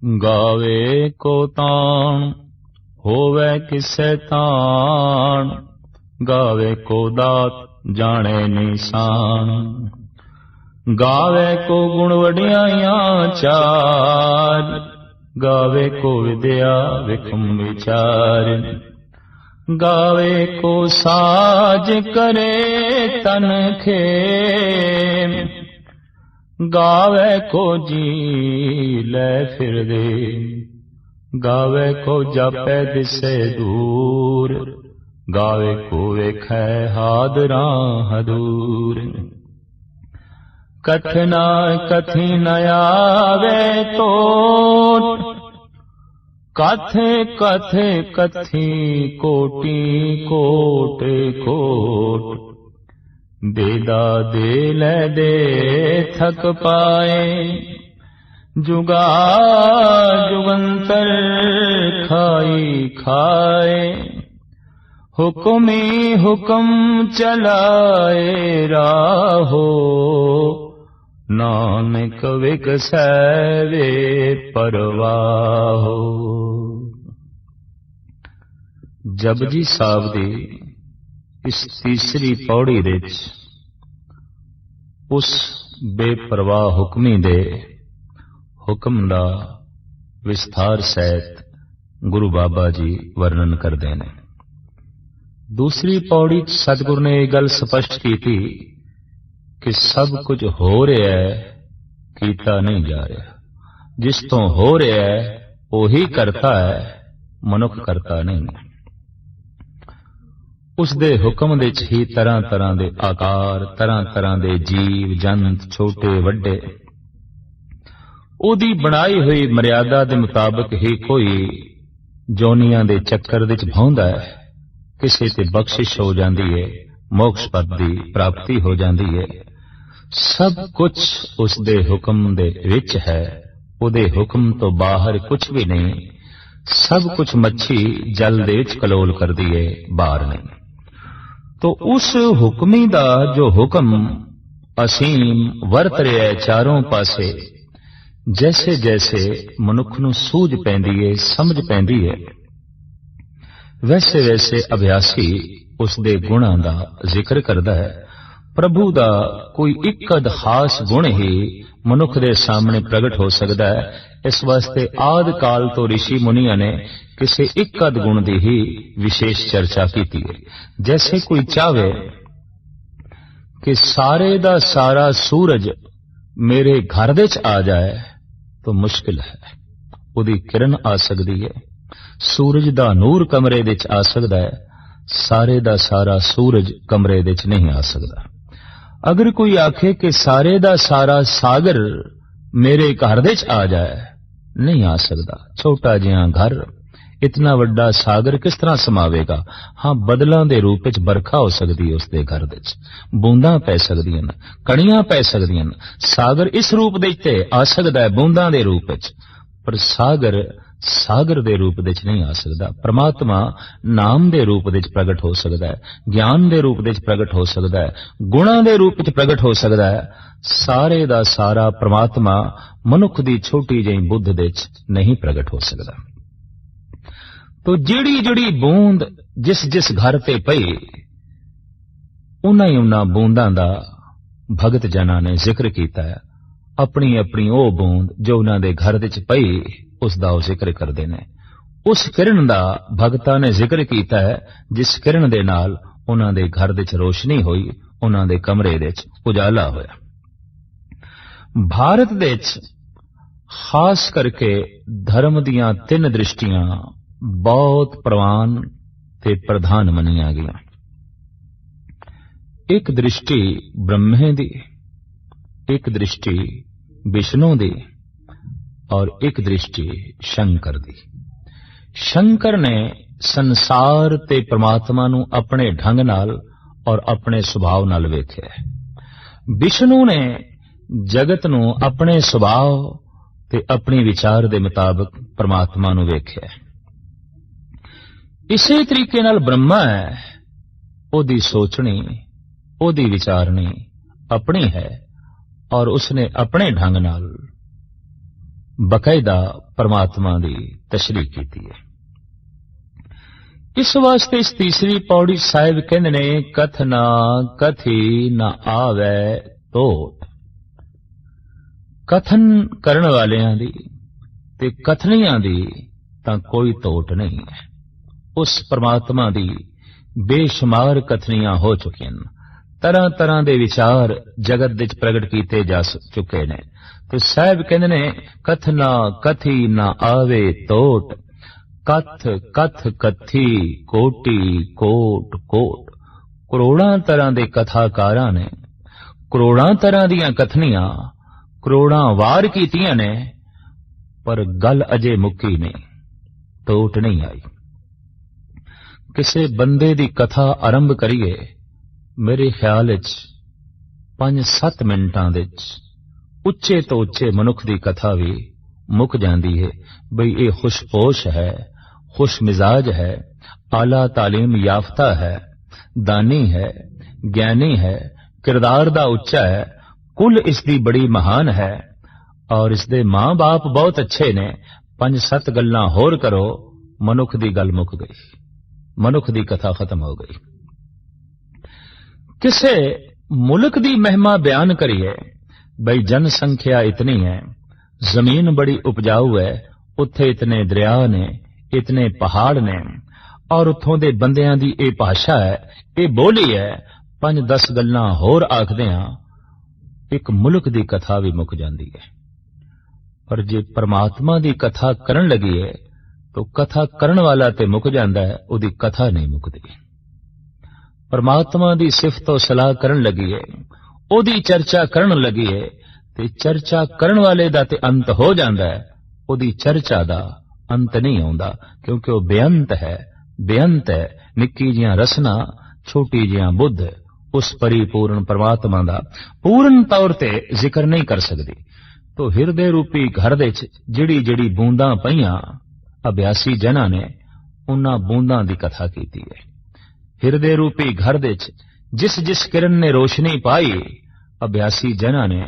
गावे को ताण होवे किसे ताण, गावे को दात जाने निशान। गावे को गुण वडियाइयां चार, गावे को विद्या विखम विचार। गावे को साज करे तन खेम, गावे को जी ले फिर दे। गावे को जापे दिसे दूर, गावे को वेखै हादरा हदूर। कथना कथी न आवे तोट, कथे कथे कथी कोटि कोट कोट। देदा दे ले दे थक पाए, जुगा जुगंतर खाई खाए। हुक्मी हुक्म चलाए राहो, नानक विकसै वे परवाहो। जपजी साहब दी इस तीसरी पौड़ी विच उस बेपरवाह हुक्मी दे हुक्म दा विस्तार सहित गुरु बाबा जी वर्णन करते हैं। दूसरी पौड़ी सतगुरु ने यह गल स्पष्ट की थी कि सब कुछ हो रहा है, कीता नहीं जा रहा। जिस तो हो रहा है वही करता है, मनुख करता नहीं। उस दे हुक्म दे ही तरह तरह दे आकार, तरह तरह दे जीव जंत छोटे वड्डे उदी बनाई हुई मर्यादा के मुताबिक ही कोई जोनियां दे चक्कर विच भाउंदा है। किसी ते बख्शिश हो जाती है, मोक्ष पद की प्राप्ति हो जाती है। सब कुछ उस दे हुक्म दे विच है, उदे हुक्म तो बाहर कुछ भी नहीं। सब कुछ मच्छी जल दे विच कलोल करती है, बाहर नहीं। तो उस हुक्मी दा जो हुक्म असीम वरत रहा है चारों पासे, जैसे जैसे मनुख नूं सूझ पैंदी है, समझ पैंदी है, वैसे वैसे अभ्यासी उसदे गुणां दा जिक्र करदा है। प्रभु दा कोई एक खास गुण ही मनुख दे सामने प्रगट हो सकता है। इस वास्ते आदि काल तो ऋषि मुनिया ने किसी एक गुण की ही विशेष चर्चा की थी। जैसे कोई चाहे कि सारे दा सारा सूरज मेरे घर विच आ जाए तो मुश्किल है, उदी किरण आ सकती है। सूरज दा नूर कमरे विच आ सकता है, सारे दा सारा सूरज कमरे विच नहीं आ सकता। अगर कोई आखे कि सारे दा सारा सागर मेरे घर विच आ जाए, नहीं आ सकता। छोटा जिहा घर इतना वड्डा सागर किस तरह समावेगा। हाँ, बदलों के रूप में बरखा हो सकती है, उसके घर विच बूंदा पै सकदियां, कणियां पै सकदियां। सागर इस रूप दे आ सकता है, बूंदा के रूप में, पर सागर सागर दे रूप विच नहीं आ सकता। परमात्मा नाम दे रूप विच प्रगट हो सकता है, ज्ञान दे रूप विच प्रगट हो सकता है, गुणां दे रूप विच प्रगट हो सकता है। सारे दा सारा परमात्मा मनुख दी छोटी जी बुद्ध विच नहीं प्रगट हो सकता। तो जिहड़ी जिहड़ी बूंद जिस जिस घर ते पई, उन्हां बूंदां दा भगत जना ने जिक्र किया है। अपनी अपनी वो बूंद जो उन्हां दे घर विच पई, उसका जिक्र करते हैं। उस किरण का भगतां ने जिक्र किया है, जिस किरण दे नाल उन्हां दे घर विच रोशनी हुई, उन्हां दे कमरे विच उजाला होया। भारत विच खास करके धर्म दियां 3 दृष्टियां बहुत प्रवान ते प्रधान मनिया गई। एक दृष्टि ब्रह्मे दी, एक दृष्टि विष्णु दी और एक दृष्टि शंकर दी। शंकर ने संसार ते परमात्मा नू अपने ढंग नाल और अपने सुभाव नाल वेख्या। विष्णु ने जगत नू अपने सुभाव ते अपनी विचार दे मुताबिक परमात्मा नू वेख्या। इसे तरीके नाल ब्रह्मा है, ओदी सोचनी ओदी विचारनी अपनी है और उसने अपने ढंग नाल बकायदा परमात्मा की तशरीह की है। इस वास्ते इस तीसरी पौड़ी साहिब कहते ने कथना कथी न आवे तोट। कथन करन वालियां दी ते कथनियां दी तां कोई तोट नहीं है। उस परमात्मा दी बेशुमार कथनियां हो चुकियां, तरह तरह के विचार जगत विच प्रगट किए जा चुके ने। तो साहिब कहते ने कथना कथी न आवे तोट, कथ कथ कथी कोटि कोट कोट। करोड़ां तरह के कथाकारां ने करोड़ां तरह दीयां कथनियां करोड़ां वार कीतियां ने, पर गल अजे मुक्की नहीं, टोट नहीं आई। किसी बंदे दी कथा आरंभ करिए, मेरे ख्याल 5-7 मिनटां विच उच्चे तो उच्चे मनुख दी कथा भी मुक जाती है। बई ये खुशपोश है, खुश मिजाज है, आला तालीम याफ्ता है, दानी है, ज्ञानी है, किरदार दा उच्चा है, कुल इसकी बड़ी महान है और इसके मां बाप बहुत अच्छे ने। 5-7 गल्लां होर करो, मनुख दी गल मुक गई, मनुख दी कथा खत्म हो गई। किसे मुल्क दी महिमा बयान करिए, बई जनसंख्या इतनी है, जमीन बड़ी उपजाऊ है, उत्थे इतने दरिया ने, इतने पहाड़ ने, और उत्थों दे बंदियां दी ये भाषा है, ये बोली है। 5-10 गल्लां होर आखदियां एक मुल्क दी कथा भी मुक जाती है। पर जे परमात्मा दी कथा करन लगी है तो कथा करन वाला ते मुक जाता है, उदी कथा नहीं मुकती। परमात्मा दी सिफत और सलाह करन लगी है, उदी चर्चा करन लगी है, ते चर्चा करन वाले दा ते अंत हो जाता है, उदी चर्चा दा अंत नहीं आउंदा, क्योंकि वह बेअंत है। बेअंत है, निक्की जियां रसना, छोटी जियां बुद्ध, उस परिपूर्ण परमात्मा दा पूर्ण तौर ते जिक्र नहीं कर सकती। तो हिरदे रूपी घर दे जिड़ी जिड़ी बूंदां पईयां, अभ्यासी जना ने उन्हां बूंदां दी कथा कीती है। हिरदे रूपी घर दे जिस जिस किरण ने रोशनी पाई, अभ्यासी जना ने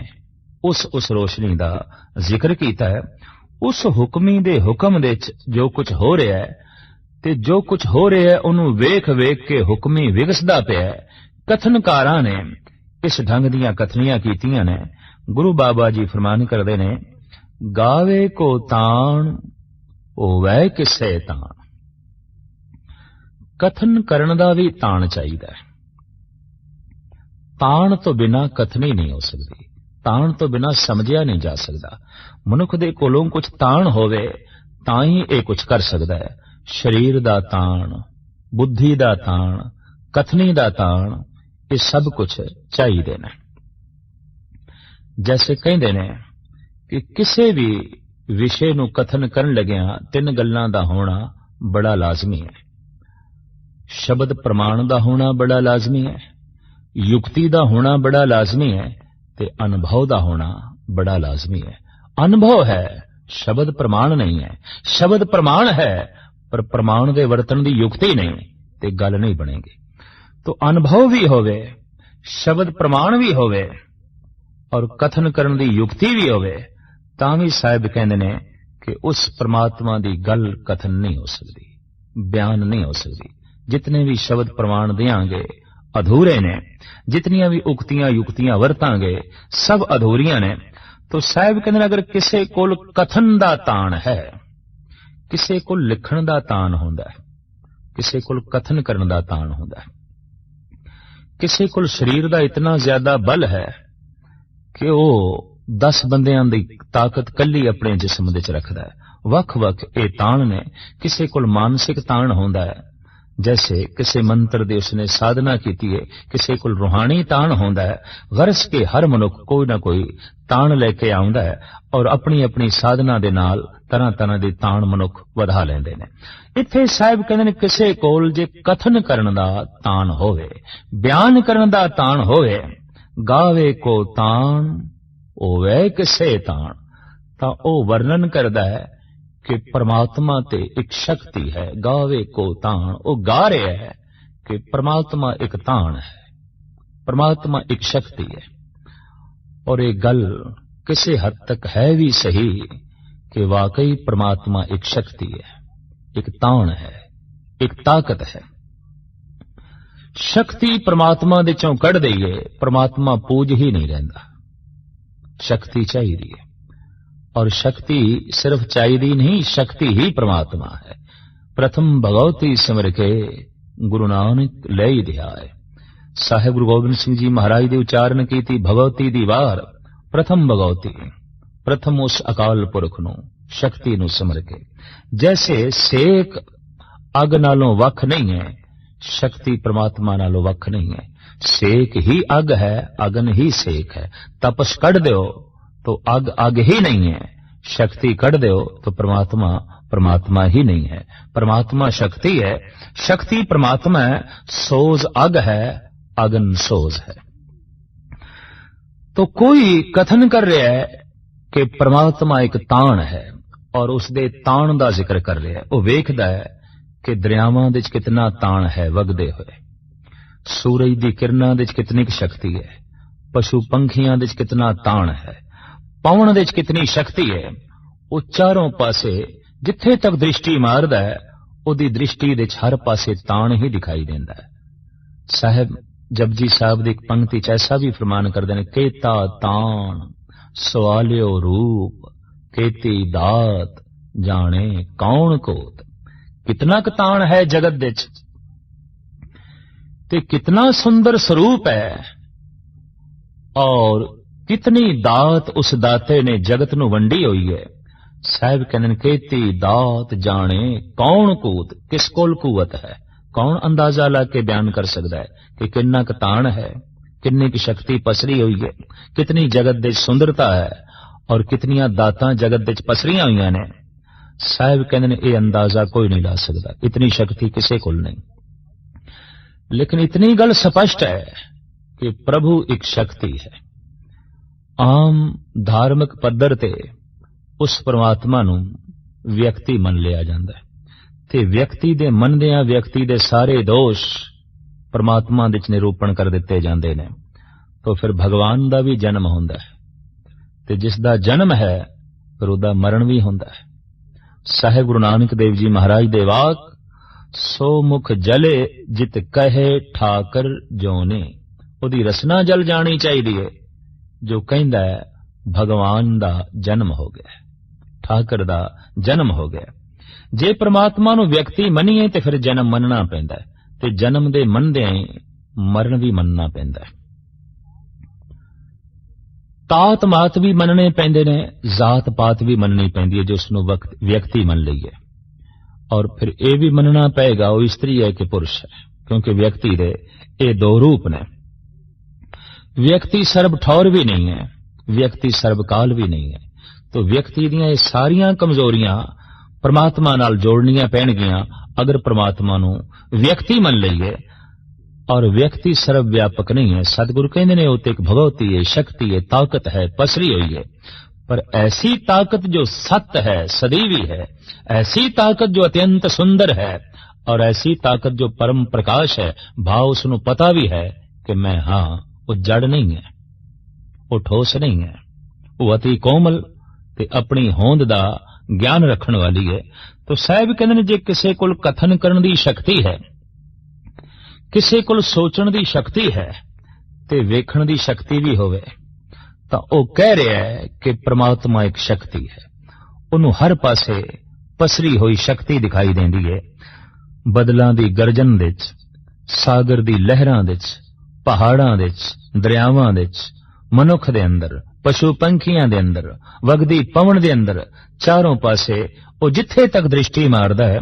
उस रोशनी दा जिक्र कीता है। उस हुक्मी दे हुक्म दे जो कुछ हो रहा है ते जो कुछ हो रहा है उन्होंने वेख वेख के हुक्मी विगसदा पिया है। कथनकारां ने इस ढंग दीयां कथनियां कीतियां ने। गुरु बाबा जी फरमान करदे ने, गावे को ताण होवै किसे ताण। कथन करन दा भी ताण चाहिदा है। ताण तो बिना कथनी नहीं हो सकती, ताण तो बिना समझिया नहीं जा सकता। मनुख दे कोलों कुछ ताण होवे तां ही ये कुछ कर सकता है। शरीर दा ताण, बुद्धि दा ताण, कथनी दा ताण, ये सब कुछ चाहिए ने। जैसे कहते ने कि किसी भी विषय नूं कथन करन लगिया 3 गल्लां दा होना बड़ा लाजमी है। शब्द प्रमाण दा होना बड़ा लाजमी है, युक्ति दा होना बड़ा लाजमी है, ते अनुभव दा होना बड़ा लाजमी है। अनुभव है, शब्द प्रमाण नहीं है। शब्द प्रमाण है, पर प्रमाण दे वर्तन दी युक्ति नहीं, ते गल नहीं बनेगी। तो अनुभव भी होवे, शब्द प्रमाण भी होवे और कथन करन दी युक्ति भी होवे, तां भी साहिब कहंदे ने कि उस परमात्मा दी गल कथन नहीं हो सकती, बयान नहीं हो सकती। जितने भी शब्द प्रमाण देंगे अधूरे ने, जितनियां भी उक्तियां युक्तियां वरतांगे सब अधूरियां ने। तो साहिब कहंदे ने अगर किसी कोल कथन दा ताण है, किसी कोल लिखण दा ताण हुंदा है, किसी कोल कथन करन दा ताण हुंदा है, किसी कोल शरीर दा इतना ज्यादा बल है कि वह 10 बंदियां दी ताकत कल्ली अपने जिस्म दे च रखदा है। वख वख ये ताण ने। किसी कोल मानसिक ताण हुंदा है, जैसे किसी मंत्र दी उसने साधना की है, किसी कोल रूहानी ताण होंदा है। गरज के हर मनुख कोई ना कोई ताण लेके आउंदा है और अपनी अपनी साधना दे नाल तरह तरह दे ताण मनुख वधा लेंदे ने। इत्थे साहिब कहंदे ने किसी कोल जे कथन करन दा ताण होवे, बयान करन दा ताण होवे, गावे को ताण होवे किसे ताण, तां ओ वर्णन करदा है कि परमात्मा ते एक शक्ति है। गावे को ताण, वो गा रहा है कि परमात्मा एक ताण है, परमात्मा एक शक्ति है। और ये गल किसी हद तक है भी सही कि वाकई परमात्मा एक शक्ति है, एक ताण है, एक ताकत है। शक्ति परमात्मा दे चों कढ़ दईए, परमात्मा पूज ही नहीं रहिंदा। शक्ति चाहिए, और शक्ति सिर्फ चाहिए नहीं, शक्ति ही परमात्मा है। प्रथम भगवती सिमर के गुरु नानक लई ध्याए। साहिब गुरु गोबिंद सिंह जी महाराज दे उच्चारण कीती भगवती दी वार। प्रथम भगवती, प्रथम उस अकाल पुरख नूं, शक्ति नूं सिमर के। जैसे सेक अग नालों वख नहीं है, शक्ति परमात्मा नालों वख नहीं है। सेक ही अग है, अगन ही सेक है। तपस कढ़ दो तो अग ही नहीं है, शक्ति कढ़ दो तो परमात्मा परमात्मा ही नहीं है। परमात्मा शक्ति है, शक्ति परमात्मा है, सोज अग है, अगन सोज है। तो कोई कथन कर रहा है कि परमात्मा एक ताण है और उसदे ताण दा जिक्र कर रहा है। वो वेखदा है कि दरियावां दे कितना ताण है वगदे हुए, सूरज दी किरणां दे कितनी शक्ति है, पशु पंखियां दे कितना ताण है, पवन दे कितनी शक्ति है। वो चारों पासे जिथे तक दृष्टि मारदा है, उहदी दृष्टि दे हर पासे ताण ही दिखाई देंदा है। साहब जपजी साहब दी एक पंक्ति च ऐसा भी फरमान करदे ने, केता ताण सवालियो रूप, केती दात जाने कौन कोत। कितना क ताण है जगत दे च, ते कितना सुंदर स्वरूप है, और कितनी दात उस दाते ने जगत नूं वंडी हुई है। साहिब कहने केती दात जाने कौन कूत, किस कोल कुवत है, कौन अंदाजा ला के बयान कर सकता है कि किन्ना क ताण है, किन्नी की शक्ति पसरी हुई है, कितनी जगत दे सुंदरता है और कितनियां दातां जगत दे पसरियां हुई ने। साहिब कहने ने यह अंदाजा कोई नहीं ला सकता, इतनी शक्ति किसे कोल नहीं। लेकिन इतनी गल स्पष्ट है कि प्रभु एक शक्ति है। आम धार्मिक पद्धर ते उस परमात्मा नूं व्यक्ति मन लिया जाता है, ते व्यक्ति दे मनदियां व्यक्ति दे सारे दोष परमात्मा दे निरूपण कर दिते जाते ने। तो फिर भगवान दा भी जन्म हुंदा है, ते जिसदा जन्म है फिर उहदा मरण भी हुंदा है। साहिब गुरु नानक देव जी महाराज दे वाक, सो मुख जले जित कहे ठाकर जोने। उहदी रसना जल जानी चाहिए जो कहंदा है भगवान दा जन्म हो गया, ठाकर दा जन्म हो गया। जे परमात्मा नूं व्यक्ति मनीए ते फिर जन्म मनना पैंदा है, ते जन्म दे मनदे मरण भी मनना पैंदा है। तात मात भी मनने पैंदे ने, जात पात भी मननी पैंदी है जो उसनूं व्यक्ति मन लईए। और फिर यह भी मनना पेगा वो स्त्री है कि पुरुष है, क्योंकि व्यक्ति दे ये दो रूप ने। व्यक्ति सर्ब ठौर भी नहीं है, व्यक्ति सर्वकाल भी नहीं है। तो व्यक्ति दियां ये सारियां कमजोरियां परमात्मा नाल जोड़नियां पैणगियां अगर परमात्मा नूं व्यक्ति मन लईए। और व्यक्ति सर्व व्यापक नहीं है। सतगुरु कहंदे ने उत्ते एक भगवती है, शक्ति है, ताकत है, पसरी हुई है। पर ऐसी ताकत जो सत्य है, सदैवी है, ऐसी ताकत जो अत्यंत सुंदर है, और ऐसी ताकत जो परम प्रकाश है, भाव उसनूं पता भी है कि मैं हां, वो जड़ नहीं है, वो ठोस नहीं है, वो अति कोमल ते अपनी होंद दा ज्ञान रखण वाली है। तो साहिब कहंदे ने जे किसे कोल कथन करन दी शक्ति है, किसे कोल सोचण दी शक्ति है, ते वेखण दी शक्ति भी होवे, तां ओ कह रहा है कि परमात्मा एक शक्ति है। उन्होंने हर पासे पसरी हुई शक्ति दिखाई देंदी है। बदलां दी गर्जन दे च, सागर दी लहरां दे च, पहाड़ां दे च, दरियावां दे च, मनुख दे अंदर, पशु पंखियां दे अंदर, वगदी पवन दे अंदर, चारों पासे वो जिथे तक दृष्टि मारदा है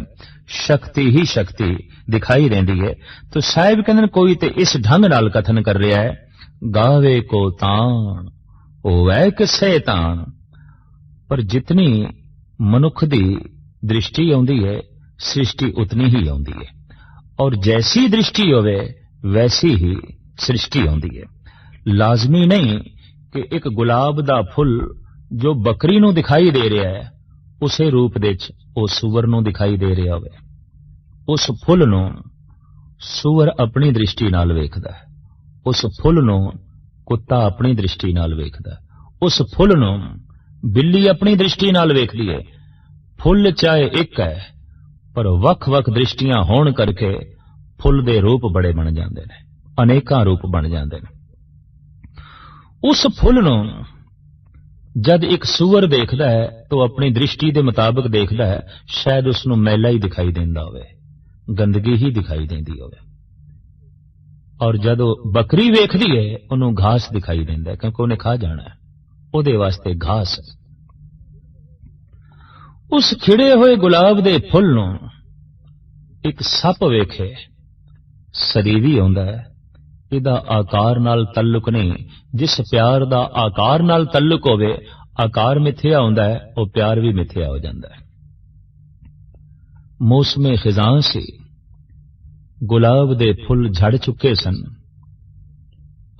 शक्ति ही शक्ति दिखाई देंदी है। तो साहिब कहंदे कोई ते इस ढंग नाल कथन कर रहा है, गावे को ताण होवे किसे ताण। पर जितनी मनुख दी दृष्टि आउंदी है, सृष्टि उतनी ही आउंदी है, और जैसी दृष्टि होवे वैसी ही सृष्टि आउंदी है। लाजमी नहीं कि एक गुलाब दा फुल जो बकरी नूं दिखाई दे रहा है उसे रूप दे च वो सुअर नूं दिखाई दे रहा होवे। उस फुल नूं सुअर अपनी दृष्टि नाल वेखदा है, उस फुल नूं कुत्ता अपनी दृष्टि नाल वेखदा है, उस फुल नूं बिल्ली अपनी दृष्टि नाल वेखदी है। फुल चाहे एक है पर वख-वख दृष्टियां होण करके फुल दे रूप बड़े बन जांदे ने, अनेकां रूप बन जांदे ने। उस फुल नूं जद एक सूअर देखदा है तो अपनी दृष्टि दे मुताबिक देखदा है, शायद उसनूं मैला ही दिखाई देंदा होवे, गंदगी ही दिखाई देंदी होवे। और जदों बकरी वेखदी है उन्होंने घास दिखाई देंदा है, क्योंकि उन्हें खा जाना है, उहदे वास्ते घास है। उस खिड़े हुए गुलाब दे फुल नूं एक सप वेखे, सरीवी आउंदा है। इहदा आकार नाल तल्लुक नहीं, जिस प्यार दा आकार नाल तल्लुक होवे, आकार मिथ्या हुंदा है, वो प्यार भी मिथ्या हो जाता है। मौसमे खिजां सी, गुलाब दे फुल झड़ चुके सन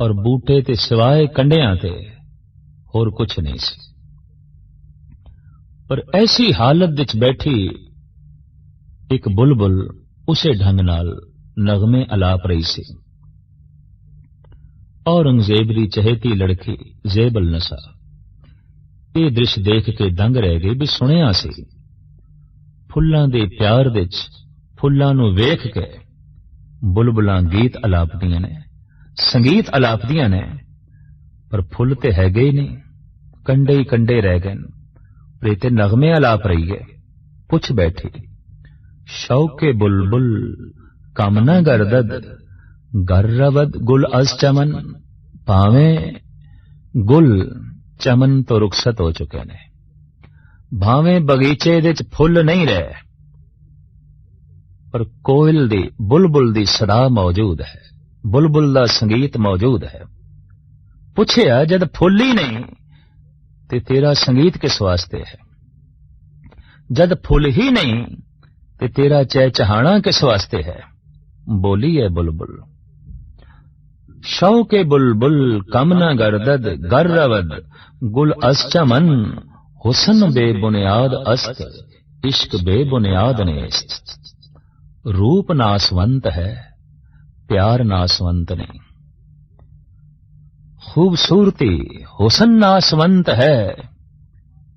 और बूटे ते सिवाए कंडियां ते होर कुछ नहीं सी। पर ऐसी हालत विच बैठी एक बुलबुल उसे ढंग नाल नगमे अलाप रही सी। औरंगजेब दी चहेती लड़की जेबल नसा ये दृश्य देख के दंग रह गई भी सुनिया सी। फुल्लां दे प्यार विच फुल्लां नूं वेख के बुलबुलां गीत अलापदियां ने, संगीत अलापदियां ने, पर फुल ते हैगे ही नहीं, कंडे ही कंडे रह गए। पर ते नगमे अलाप रही है। पुछ बैठी शौके बुलबुल कामना गर्दद गर्रवद गुल अज चमन, पावे गुल चमन तो रुखसत हो चुके ने, भावे बगीचे दे फुल नहीं रहे, पर कोयल दी बुलबुल दी सदा मौजूद है, बुलबुल दा संगीत मौजूद है। पुछया जद फुल ही नहीं ते तेरा संगीत किस वास्ते है, जद फुल ही नहीं ते तेरा चहचहाना किस वास्ते है। बोली है बुलबुल शौके बुलबुल कामना गर्दद गर्रवद गुल अस्चमन, हुस्न बेबुनियाद अस्त इश्क बेबुनियाद नेस्त। रूप नासवंत है प्यार नासवंत नहीं, खूबसूरती हुस्न नासवंत है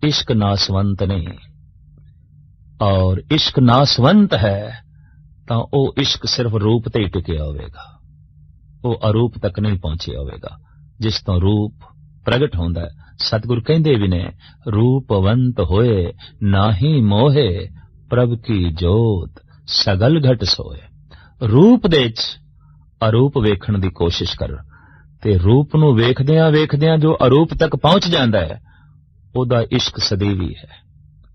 इश्क नासवंत नहीं। और इश्क नासवंत है तो वो इश्क सिर्फ रूप ते ही टिकिया होवेगा, वो अरूप तक नहीं पहुंचिया होवेगा, जिस तो रूप प्रगट होंदा है। सतगुरु कहंदे भी ने रूपवंत होए नाही मोहे, प्रभ की जोत सगल घट सोए। रूप दे च अरूप वेखण दी कोशिश कर, ते रूप नूं वेखदियां वेखदियां जो अरूप तक पहुंच जांदा है, ओदा इश्क सदैवी है,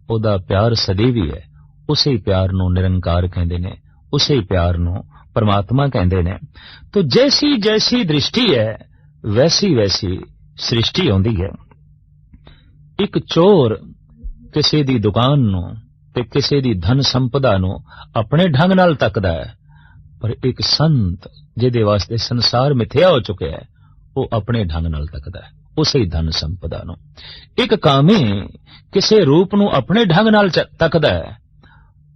ओदा प्यार सदैवी है। उसे ही प्यार नूं निरंकार कहंदे ने, उसे ही प्यार नूं परमात्मा कहंदे ने। तो जैसी जैसी दृष्टि है वैसी वैसी सृष्टि आउंदी है। एक चोर किसी दी दुकान नूं ते किसी दी धन संपदा नूं अपने ढंग नाल तकदा है, पर एक संत जिहदे वास्ते संसार मिथ्या हो चुका है, वो अपने ढंग नाल तकदा है उसे ही धन संपदा नूं। एक कामी किसी रूप नूं अपने ढंग नाल तकदा है,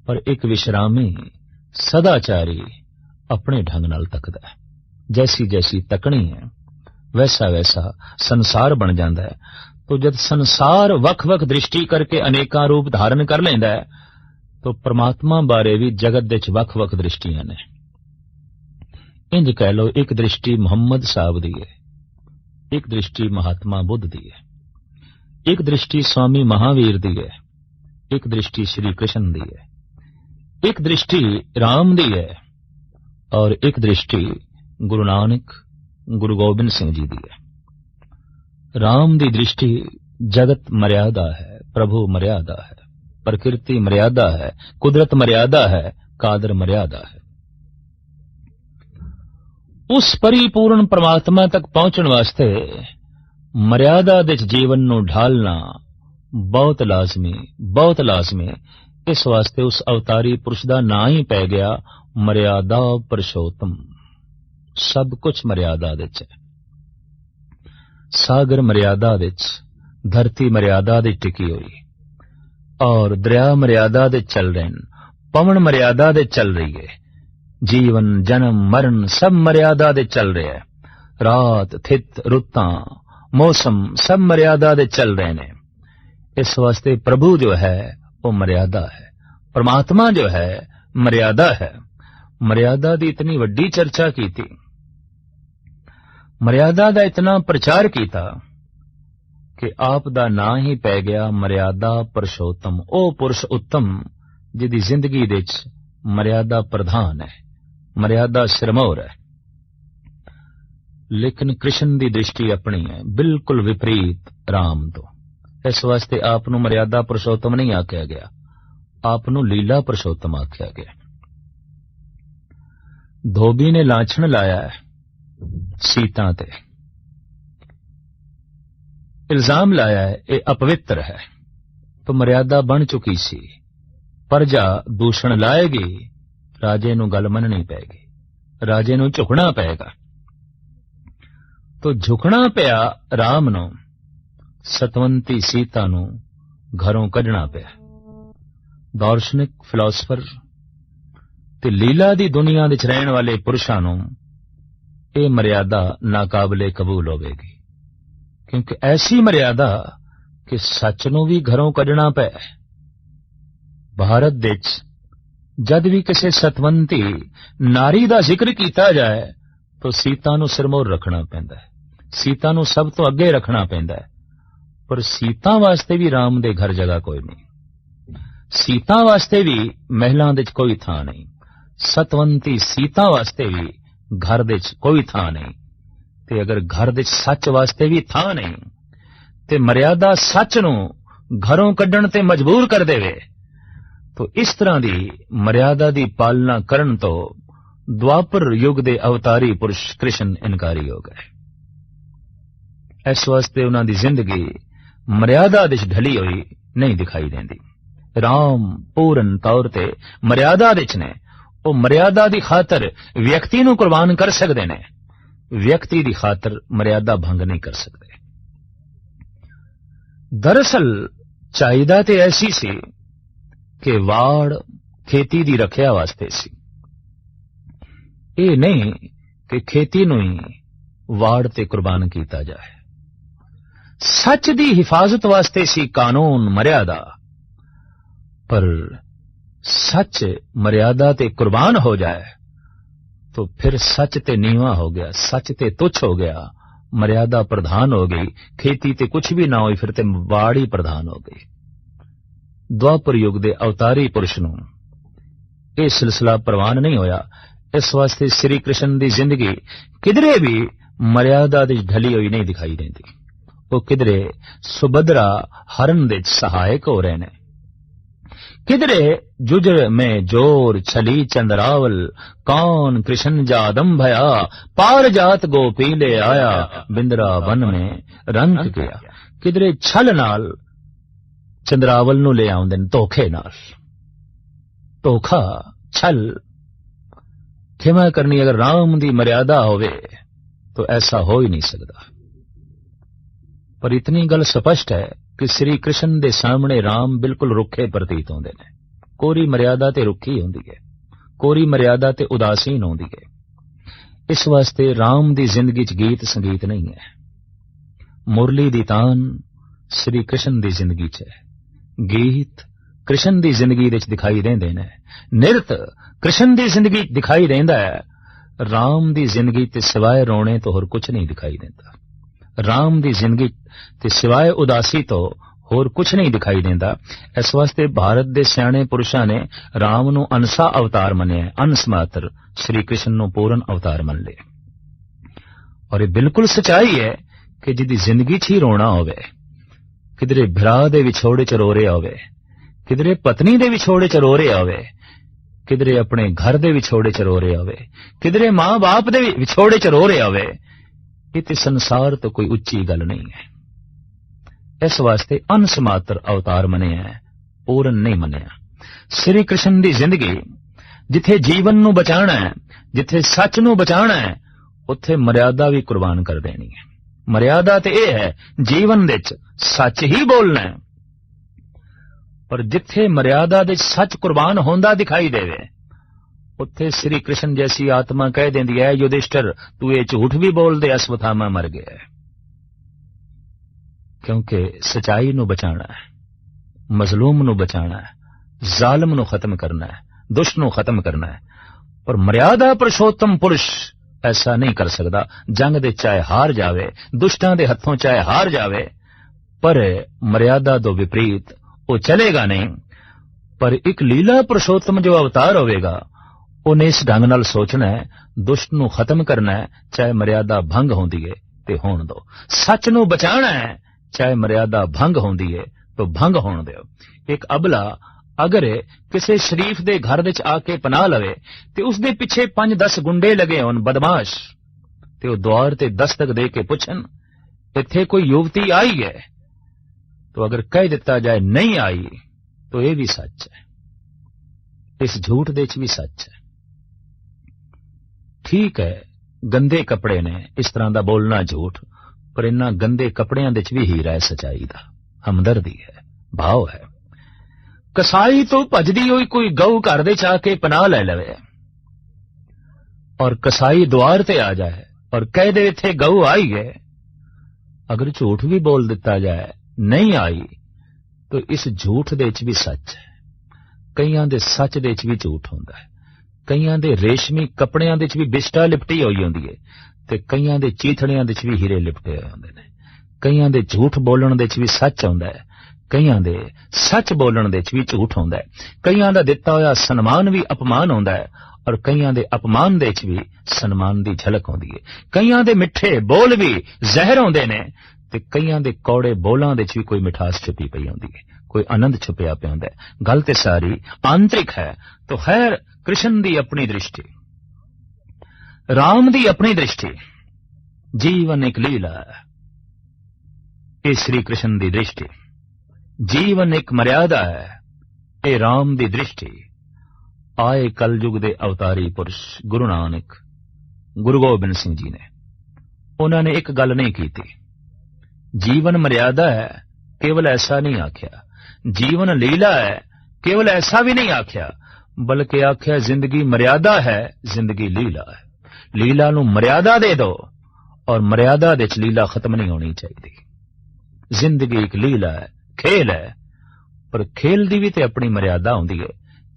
पर एक विश्रामी सदाचारी अपने ढंग नाल तकदा है। जैसी जैसी तकनी है वैसा वैसा संसार बन जाता है। तो जब संसार वख वख दृष्टि करके अनेका रूप धारण कर लेंदा है, तो परमात्मा बारे भी जगत दे वख वख दृष्टियां ने। इंज कह लो, एक दृष्टि मुहम्मद साहब दी है, एक दृष्टि महात्मा बुद्ध दी है, एक दृष्टि स्वामी महावीर दी है, एक दृष्टि श्री कृष्ण दी है, एक दृष्टि राम दी है, और एक दृष्टि गुरु नानक गुरु गोबिंद सिंह जी दी है। राम दी दृष्टि जगत मर्यादा है, प्रभु मर्यादा है, प्रकृति मर्यादा है, कुदरत मर्यादा है, कादर मर्यादा है। उस परिपूर्ण परमात्मा तक पहुंचने वास्ते मर्यादा दे जीवन नू ढालना बहुत लाजमी, बहुत लाजमी। इस वास्ते उस अवतारी पुरुष दा नाम ही पै गया मर्यादा पुरुषोत्तम। सब कुछ मर्यादा दे च, सागर मर्यादा दे च, धरती मर्यादा दे टिकी हुई, और दरिया मर्यादा दे चल रहे हैं, पवन मर्यादा दे चल रही है, जीवन जन्म मरण सब मर्यादा दे चल रहे हैं, रात थित रुत्तां मौसम सब मर्यादा दे चल रहे ने। इस वास्ते प्रभु जो है वो मर्यादा है, परमात्मा जो है मर्यादा है। मर्यादा की इतनी वड्डी चर्चा की थी, मर्यादा का इतना प्रचार किया कि आप दा नां ही पै गया मर्यादा पुरुषोत्तम। ओ पुरुष उत्तम जिहदी जिंदगी दे विच मर्यादा प्रधान है, मर्यादा सिरमौर है। लेकिन कृष्ण की दृष्टि अपनी है, बिल्कुल विपरीत राम तो। इस वास्ते आप नूं मर्यादा पुरुषोत्तम नहीं आख्या गया, आप नूं लीला पुरुषोत्तम आख्या गया। धोबी ने लाछन लाया है सीता ते, इल्जाम लाया है ये अपवित्र है, तो मर्यादा बन चुकी सी। प्रजा दूषण लाएगी, राजे नूं गल मननी पैगी, राजे नूं झुकना पेगा। तो झुकना पिया राम नूं, सतवंती सीता नूं घरों कढना पिया। दार्शनिक फिलोसफर ते लीला दी दुनिया विच रहण वाले पुरुषां नूं ये मर्यादा नाकाबले कबूल होवेगी, क्योंकि ऐसी मर्यादा कि सच नूं भी घरों कढना पै। भारत विच जद भी किसी सतवंती नारी दा जिक्र किया जाए तो सीता नूं सिरमौर रखना पैंदा है, सीता नूं सब तो अगे रखना पैंदा है। पर सीता वास्ते भी राम दे घर जगह कोई नहीं, सीता वास्ते भी महलां दे कोई थां नहीं, सतवंती सीता वास्ते भी घर दे कोई थां नहीं। ते अगर घर दे सच वास्ते भी थां नहीं ते मर्यादा सच नूं घरों कड्ढण ते मजबूर कर देवे, तो इस तरह दी मर्यादा दी पालना करन तो द्वापर युग दे अवतारी पुरुष कृष्ण इनकारी हो गए। इस वास्ते उन्हां दी जिंदगी मर्यादा विच ढली हुई नहीं दिखाई देंदी। राम पूर्ण तौर ते मर्यादा विच ने, वो मर्यादा दी खातर व्यक्ति नूं कुर्बान कर सकदे ने, व्यक्ति दी खातर मर्यादा भंग नहीं कर सकते। दरअसल चाहिदा ते ऐसी सी कि वाड़ खेती दी रखिया वास्ते सी, ये नहीं कि खेती नूं ही वाड़ ते कुर्बान कीता जाए। सच दी हिफाजत वास्ते सी कानून मर्यादा, पर सच मर्यादा ते कुर्बान हो जाए तो फिर सच ते नीवा हो गया, सच ते तुच्छ हो गया, मर्यादा प्रधान हो गई, खेती ते कुछ भी ना हुई, फिर ते वाड़ ही प्रधान हो गई। द्वापर युग दे अवतारी पुरुष नूं यह सिलसिला प्रवान नहीं होया। इस वास्ते श्री कृष्ण दी जिंदगी किधरे भी मर्यादा दी ढली हुई नहीं दिखाई देती। वो किधरे सुभद्रा हरण दे सहायक हो रहे ने, किधरे जुजर में जोर छली चंद्रावल, कौन कृष्ण जादम भया, पार जात गोपी ले आया, बिंद्रा वन में रंग गया। किधरे छल नाल चंद्रावल नूं ले आउंदे ने, धोखे नाल, धोखा छल खिमा करनी। अगर राम दी मर्यादा होवे तो ऐसा हो ही नहीं सकता। पर इतनी गल स्पष्ट है कि श्री कृष्ण दे सामने राम बिल्कुल रुखे प्रतीत होंदे ने। कोरी मर्यादा ते रुखी होंदी है, कोरी मर्यादा ते उदासीन होंदी है। इस वास्ते राम दी जिंदगी च गीत संगीत नहीं है। मुरली दी तान श्री कृष्ण दी जिंदगी च है, गीत कृष्ण दी जिंदगी विच दिखाई देंदे ने, नृत कृष्ण दी जिंदगी दिखाई देंदा है। राम दी जिंदगी ते सिवाय रोने तो होर कुछ नहीं दिखाई देता। राम दी जिंदगी ते सिवाय उदासी तो होर कुछ नहीं दिखाई देंदा। इस वास्ते भारत दे सियाणे पुरुषां ने राम नूं अंसा अवतार मन्निया, अंश मात्र, श्री कृष्ण नूं पूर्ण अवतार मन ले। और ये बिल्कुल सच्चाई है कि जिहदी जिंदगी च ही रोना होवे, किधरे भरा दे विछोड़े च रो रहा होवे, किधरे पत्नी दे विछोड़े च रो रहा होवे, किधरे अपने घर दे विछोड़े च रो रहा होवे, किधरे मां बाप दे विछोड़े च रो रहा होवे, ये संसार तो कोई उच्ची गल नहीं है। इस वास्ते अंश मात्र अवतार मने है, पूर्ण नहीं मनिया। श्री कृष्ण दी जिंदगी जिथे जीवन नूं बचाना है, जिथे सच नूं बचाना है, उत्थे मर्यादा भी कुर्बान कर देनी है। मर्यादा तो यह है जीवन विच सच ही बोलना है, पर जिथे मर्यादा दे सच कुर्बान होंदा दिखाई देवे, उत्थे श्री कृष्ण जैसी आत्मा कह देंदी है, युधिष्ठिर तू ये झूठ भी बोल दे, अश्वत्थामा मर गया है। क्योंकि सच्चाई नूं बचाना है, मजलूम नूं बचाना है, जालिम नूं खत्म करना है, दुष्ट नूं खत्म करना है। पर मर्यादा पुरुषोत्तम पुरुष ऐसा नहीं कर सकता। जंग दे चाहे हार जावे, दुष्टां दे हत्थों चाहे हार जावे, पर मर्यादा तो विपरीत वो चलेगा नहीं। पर एक लीला पुरुषोत्तम जो अवतार होवेगा, उन्हें इस ढंग नाल सोचना है, दुष्ट नूं खत्म करना है, चाहे मर्यादा भंग होंदी है ते होण दो। सच नूं बचाना है, चाहे मर्यादा भंग होंदी है तो भंग होण दिओ। एक अबला अगर किसी शरीफ दे घर विच आके पनाह लवे ते उसदे पिछे 5-10 गुंडे लगे होण बदमाश, ते वो द्वार ते दस्तक दे के पुछन इत्थे कोई युवती आई है, तो अगर कह दिता जाए नहीं आई तो यह भी सच है, इस झूठ दे च भी सच है। ठीक है, गंदे कपड़े ने, इस तरह का बोलना झूठ, पर इन्हां गंदे कपड़ियां दे च भी हीरा है सच्चाई दा, हमदर्दी है, भाव है। कसाई तो भजदी हुई कोई गऊ घर दे च आके पनाह ले लवे और कसाई द्वार ते आ जाए और कह दे इत्थे गऊ आई है, अगर झूठ भी बोल दिता जाए नहीं आई तो इस झूठ दे च भी सच है। कईयां दे सच दे च भी झूठ होंदा है, कईयां दे रेशमी कपड़ियां दे च भी बिस्टा लिपटी होई होंदी है ते कईयां दे चीथड़ियां दे च भी हीरे लिपटे होए होंदे ने। कईयां दे झूठ बोलण दे च भी सच होंदा है, कईयां दे सच बोलण दे च भी झूठ होंदा है। कईयां दा दिता होया सन्मान भी अपमान होंदा है और कईयां दे अपमान दे च भी सन्मान दी झलक होंदी है। कईयां दे मिठे बोल भी जहर होंदे ने ते कईयां दे कौड़े बोलां दे च भी कोई मिठास छुपी पई होंदी है, कोई आनंद छुपिया पिया होंदा है। गल ते सारी आंतरिक है। तो खैर, कृष्ण दी अपनी दृष्टि, राम दी अपनी दृष्टि, जीवन एक लीला है। ये श्री कृष्ण दी दृष्टि, जीवन एक मर्यादा है। ये राम दी दृष्टि। आए कलयुग दे अवतारी पुरुष गुरु नानक, गुरु गोबिंद सिंह जी ने, उन्होंने एक गल नहीं की थी, जीवन मर्यादा है, केवल ऐसा नहीं आख्या। जीवन लीला है, केवल ऐसा भी नहीं आख्या, बल्कि आख्या जिंदगी मर्यादा है, जिंदगी लीला है। लीला नूं मर्यादा दे दो और मर्यादा दे च लीला खत्म नहीं होनी चाहिए। जिंदगी एक लीला है, खेल है, पर खेल दी भी ते अपनी मर्यादा होंदी है।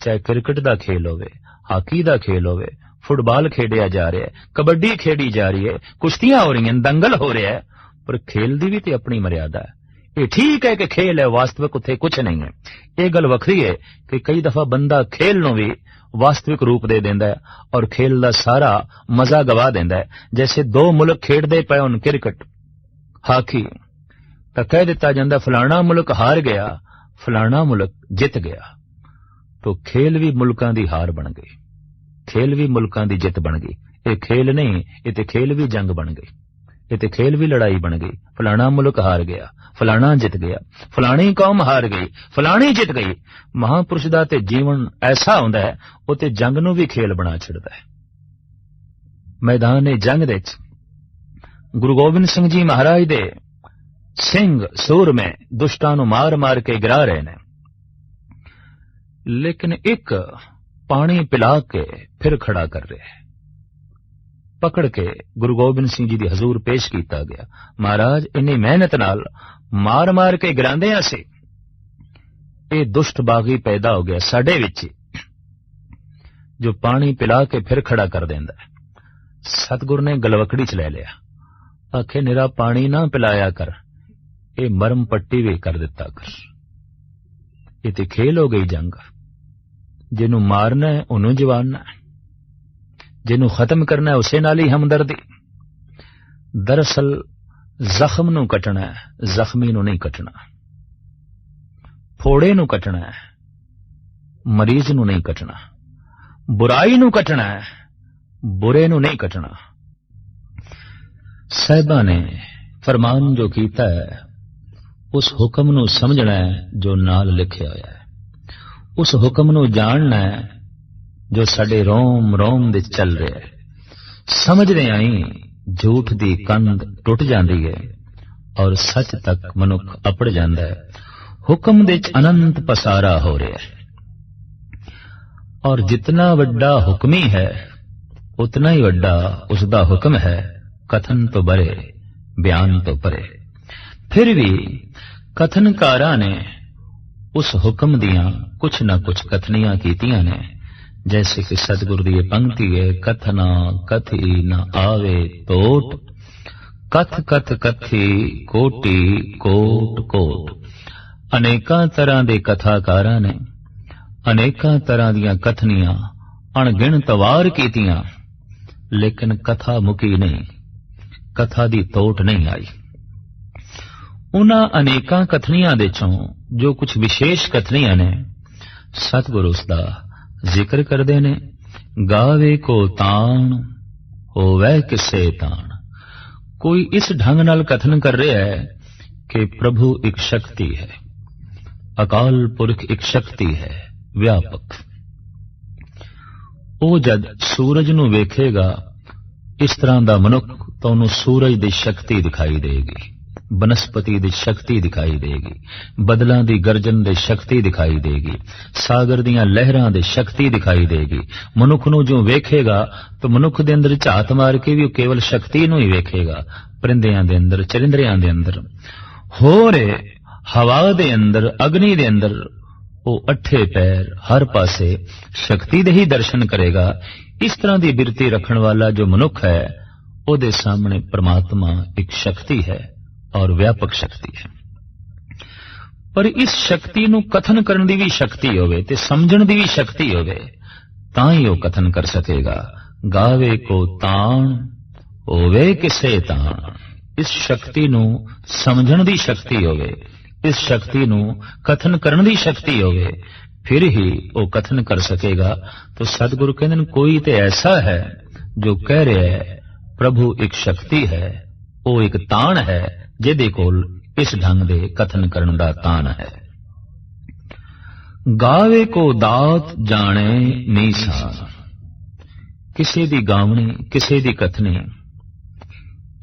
चाहे क्रिकेट दा खेल होवे, हाकी दा खेल होवे, फुटबॉल खेडिया जा रहा है, कबड्डी खेडी जा रही है, कुश्तियां हो रही हैं, दंगल हो रहा है, पर खेल दी भी ते अपनी मर्यादा है। ये ठीक है कि खेल है, वास्तविक उत्थे कुछ नहीं है। ये गल वखरी है कि कई दफा बंदा खेल नूं भी वास्तविक रूप दे देंदा है और खेल दा सारा मजा गवा देंदा है। जैसे दो मुल्क खेडदे पए होण क्रिकेट, हाकी, तो कह दिता जांदा फलाना मुल्क हार गया, फलाना मुल्क जित गया। तो खेल भी मुल्कां दी हार बन गई, खेल भी मुल्कां दी जित बन गई। ये खेल नहीं, ये ते खेल भी जंग बन गई, ये ते खेल भी लड़ाई बन गई। फलाना मुल्क हार गया, फलाना जित गया, फलानी कौम हार गई, फलानी जित गई। महापुरुष दा ते जीवन ऐसा होंदा है, वो ते जंग नूं भी खेल बना छड़दा है। मैदान जंग दे गुरु गोबिंद सिंह जी महाराज दे सिंह सूर में दुष्टां नूं मार मार के गिरा रहे ने, लेकिन एक पानी पिला के फिर खड़ा कर रहे हैं। पकड़ के गुरु गोबिंद सिंह जी दी हजूर पेश किया गया। महाराज, इन्नी मेहनत नाल मार मार के गिरांदियां सी, ये दुष्ट बागी पैदा हो गया साडे विच, जो पानी पिला के फिर खड़ा कर देंदा है। सतगुर ने गलवकड़ी च ले लिया, आखे निरा पानी ना पिलाया कर, ये मरम पट्टी भी कर दिता कर। ये ते खेल हो गई जंग। जिन्हों मारना है उन्होंने जवाना है, जिन्हों खत्म करना है उसे नाल ही हमदर्दी। दरअसल जख्म नूं कटना है, जख्मी नूं नहीं कटना। फोड़े नूं कटना है, मरीज नूं नहीं कटना। बुराई नूं कटना है, बुरे नूं नहीं कटना। साहिबा ने फरमान जो कीता है, उस हुक्म नूं समझना है जो नाल लिखिया होया है, उस हुक्म नूं जानना है जो साडे रोम रोम दे चल रहा है। समझदे आई झूठ दी कंध टुट जाती है और सच तक मनुख अपड़ जाता है। हुक्म दे अनंत पसारा हो रहा है और जितना वड्डा हुक्मी है उतना ही वड्डा उसका हुक्म है। कथन तो बरे, बयान तो परे। फिर भी कथनकारा ने उस हुक्म दियां कुछ न कुछ कथनियां कीतियां ने। जैसे कि सतगुरु दी पंक्ति है, कथना कथी न आवे तोट, कथ कथ कथी कोटि कोट कोट। अनेकां तरह दे कथाकारां ने अनेकां तरह दियां कथनियां अणगिणत वार कीतियां, लेकिन कथा मुकी नहीं, कथा दी तोट नहीं आई। उन्हां अनेकां कथनियां दे चों जो कुछ विशेष कथनियां ने, सतगुरु उसदा जिक्र करदे ने। गावे को ताण होवै किसे ताण। कोई इस ढंग नाल कथन कर रहा है कि प्रभु एक शक्ति है, अकाल पुरख एक शक्ति है व्यापक। ਉਹ जद सूरज ਨੂੰ ਵੇਖੇਗਾ इस तरह ਦਾ ਮਨੁੱਖ ਤਾਂ ਉਹਨੂੰ सूरज ਦੀ शक्ति दिखाई देगी, बनस्पति ਦੀ शक्ति दिखाई देगी, बदलों की गर्जन ਦੀ शक्ति दिखाई देगी, सागर ਦੀਆਂ लहरां ਦੀ शक्ति दिखाई देगी। मनुख ਨੂੰ जो ਵੇਖੇਗਾ तो मनुख ਦੇ अंदर ਝਾਤ मार के भी वो केवल शक्ति ਨੂੰ ही ਵੇਖੇਗਾ। परिंदियां ਦੇ अंदर, चरिंदरियां ਦੇ अंदर, होर हवा ਦੇ अंदर, अग्नि ਦੇ अंदर वो अठे पैर हर पासे शक्ति दे ही दर्शन करेगा। इस तरह की बिरती रखने वाला जो मनुख है, ਉਹਦੇ सामने परमात्मा एक शक्ति है और व्यापक शक्ति है। पर इस शक्ति ਨੂੰ कथन करने की भी शक्ति होवे ते समझण की भी शक्ति होवे, तां ही वो कथन कर सकेगा। गावे को ताण होवे किसे ताण। इस शक्ति ਨੂੰ समझण की शक्ति होवे, इस शक्ति ਨੂੰ कथन करने की शक्ति होवे, फिर ही वो कथन कर सकेगा। तो सतगुरु कहते हैं कोई तो ऐसा है जो कह रहा है प्रभु एक शक्ति है, वो एक ताण है जिहदे कोल इस ढंग दे कथन करन दा ताण है। गावे को दात जाने नीसान। किसी दी गावनी, किसी दी कथनी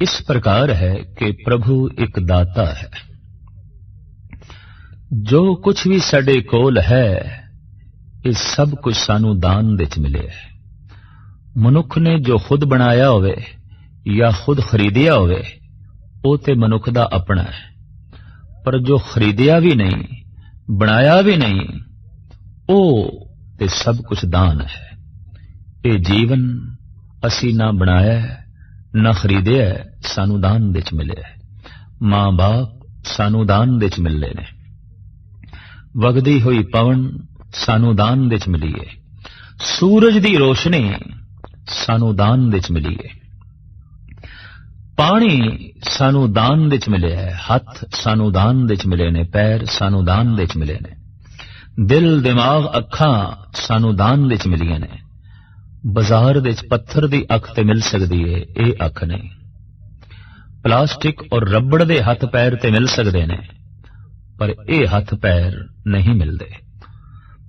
इस प्रकार है कि प्रभु एक दाता है। जो कुछ भी साडे कोल है, ये सब कुछ सानू दान विच मिले है। मनुख ने जो खुद बनाया होवे या खुद खरीदिया होवे, वो ते मनुख दा अपना है। पर जो खरीदिया भी नहीं, बनाया भी नहीं, वो ते सब कुछ दान है। ये जीवन असी ना बनाया है, ना खरीदिया है, सानू दान विच मिले है। मां बाप सानू दान विच मिले ने। वगदी हुई पवन सानू दान विच मिली है। सूरज दी रोशनी सानू दान विच मिली है। पानी सानू दान विच मिले है। हथ सानू दान विच मिले ने। पैर सानू दान विच मिले ने। दिल दिमाग अखां सानू दान विच मिलियां ने। बाजार विच पत्थर दी अख ते मिल सकदी है, ये अख नहीं। प्लास्टिक और रबड़ दे हथ पैर ते मिल सकते ने, पर ये हथ पैर नहीं मिलते।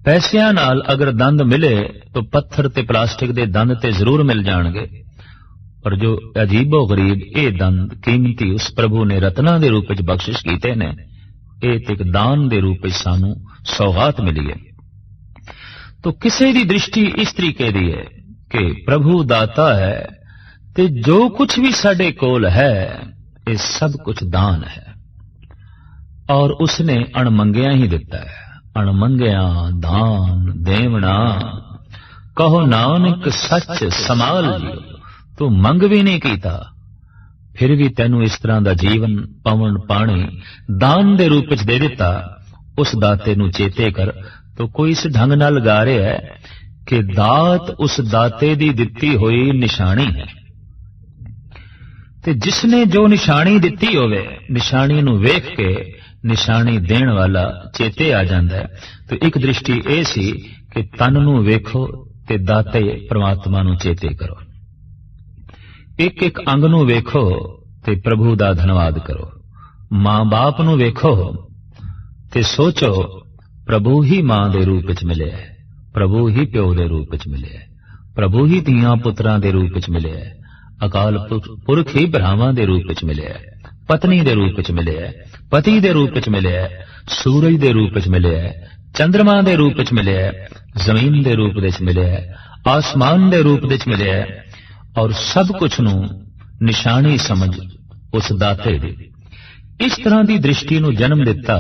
पैसियां नाल अगर दंद मिले तो पत्थर ते प्लास्टिक दे दंद ते जरूर मिल जाणगे, पर जो अजीबो गरीब ये दंद कीमती उस प्रभु ने रत्ना दे रूप में बख्शिश कीते ने, ये एक दान दे रूप में सानू सौगात मिली है। तो किसी की दृष्टि इस तरीके दी है कि प्रभु दाता है, ते जो कुछ भी साडे कोल है ये सब कुछ दान है, और उसने अणमंगिया ही दिता है। अणमंगिया दान देवना, कहो नानक सच समाल जियो। तू मंग भी नहीं कीता, फिर भी तेनू इस तरह का जीवन पवन पानी दान दे रूप दे दिता। उस दाते नू चेते कर। तो कोई इस ढंग नाल गा रहा है कि दात उस दाते दी दिती हुई निशानी है। ते जिसने जो निशानी दिती होवे, निशानी नू वेख के निशानी देण वाला चेते आ जाता है। तो एक दृष्टि यह सी कि तन नू वेखो ते दाते परमात्मा नू चेते करो। एक एक अंग नू वेखो ते प्रभु दा धन्यवाद करो। मां बाप नू वेखो ते सोचो प्रभु ही मां दे रूप विच मिले है, प्रभु ही प्यो दे रूप विच मिले है, प्रभु ही धीआं पुत्रां दे रूप विच मिले है, अकाल पुरख ही भरावां दे रूप विच मिले है, पत्नी दे रूप विच मिले है, पति दे रूप विच मिले है, सूरज दे रूप विच मिले है, चंद्रमा दे रूप विच मिले है, जमीन दे रूप विच मिले है, आसमान दे रूप विच मिले है, और सब कुछ नू निशानी समझ उस दाते दी। इस तरह की दृष्टि नू जन्म दिता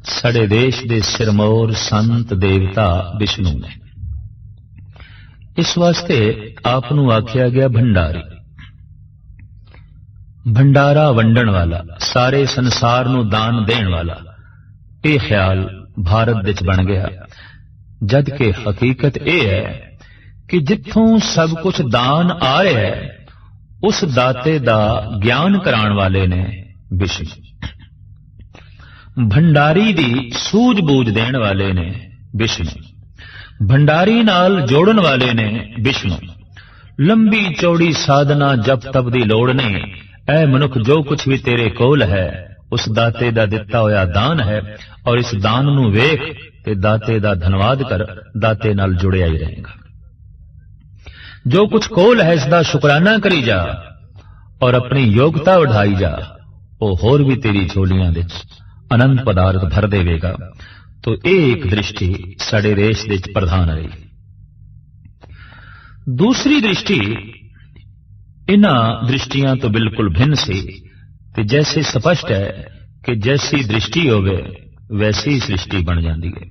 साडे देश दे सिरमौर संत देवता विष्णु ने। इस वास्ते आप नूं आख्या गया भंडारी, भंडारा वंडण वाला, सारे संसार नूं दान देण वाला। यह ख्याल भारत विच बन गया, जबकि हकीकत यह है कि जिथों सब कुछ दान आ रहा है उस दाते दा ज्ञान कराण वाले ने विष्णु, भंडारी दी सूझबूझ देण वाले ने विष्णु, भंडारी नाल जोड़न वाले ने विष्णु। लंबी चौड़ी साधना जप तप दी लोड़ नहीं। ऐ मनुख, जो कुछ भी तेरे कोल है उस दाते दा दिता होया दान है, और इस दान नूं वेख ते दाते दा धन्यवाद कर, दाते नाल जुड़िया ही रहेगा। जो कुछ कोल है इसका शुकराना करी जा और अपनी योग्यता बढ़ाई जा, वो होर भी तेरी झोलियां विच अनंत पदार्थ भर देवेगा। तो एक दृष्टि साडे देश विच प्रधान रही। दूसरी दृष्टि इन्हां दृष्टियां तो बिल्कुल भिन्न सी, ते जैसे स्पष्ट है कि जैसी दृष्टि होवे वैसी सृष्टि बन जाती है।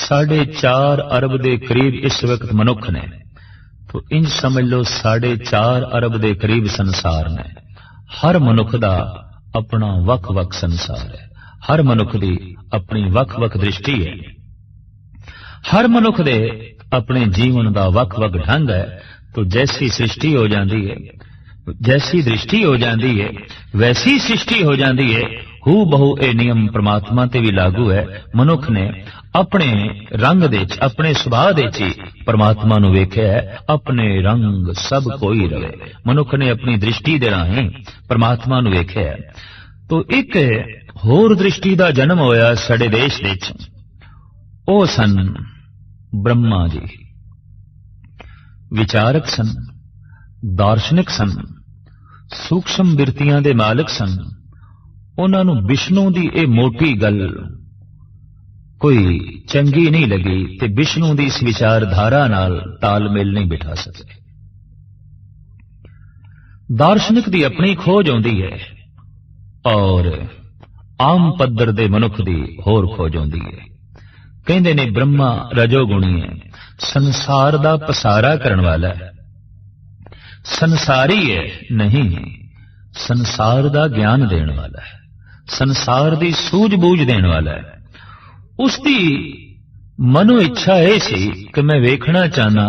4.5 अरब के करीब इस वक्त मनुख ने, तो इंज समझ लो 4.5 अरब के करीब संसार ने। हर मनुख का अपना वख वख संसार है, हर मनुख की अपनी वख वख दृष्टि है, हर मनुख दे अपने जीवन का वख वख ढंग है। तो जैसी सृष्टि हो जाती है, जैसी दृष्टि हो जाती है, वैसी सृष्टि हो जाती है। हू बहु ए नियम परमात्मा ते भी लागू है। मनुख ने अपने रंग दे, अपने सुभाव दे ही परमात्मा नूं वेख्या है। अपने रंग सब कोई रवे, मनुख ने अपनी दृष्टि दे राहीं परमात्मा नूं वेख्या है। तो एक होर दृष्टि का जन्म होया साडे देश विच। ओ सन ब्रह्मा जी, विचारक सन, दार्शनिक सन, सूक्ष्म बिरतियां दे मालिक सन। उन्हां नूं विष्णु दी ए मोटी गल कोई चंगी नहीं लगी ते विष्णु दी इस विचारधारा नाल तालमेल नहीं बिठा सके। दार्शनिक दी अपनी खोज आउंदी है और आम पद्धर दे मनुख दी होर खोज आउंदी है। कहंदे ने ब्रह्मा रजोगुणी है, संसार दा पसारा करन वाला है, संसारी है नहीं, संसार दा ज्ञान देने वाला है, संसार दी सूझबूझ देने वाला है। उसकी मनो इच्छा यह सी कि मैं वेखना चाहना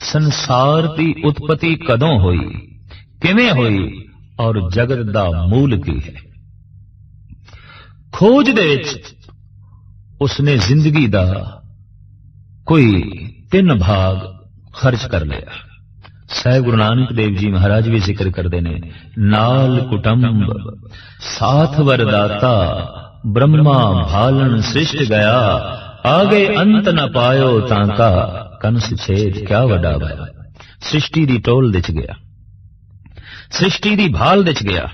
संसार की उत्पत्ति कदों हुई, किवें हुई और जगत दा मूल की है। खोज दे विच उसने जिंदगी दा कोई 3 भाग खर्च कर लिया। साहिब गुरु नानक देव जी महाराज भी जिक्र करते ने, नाल कुटुंब साथ वरदाता, ब्रह्मा भालन सृष्ट गया, आगे अंत न पायो तांका, कंस छेद क्या वडा भया। सृष्टि दी टोल दिच गया, सृष्टि दी भाल दिच गया।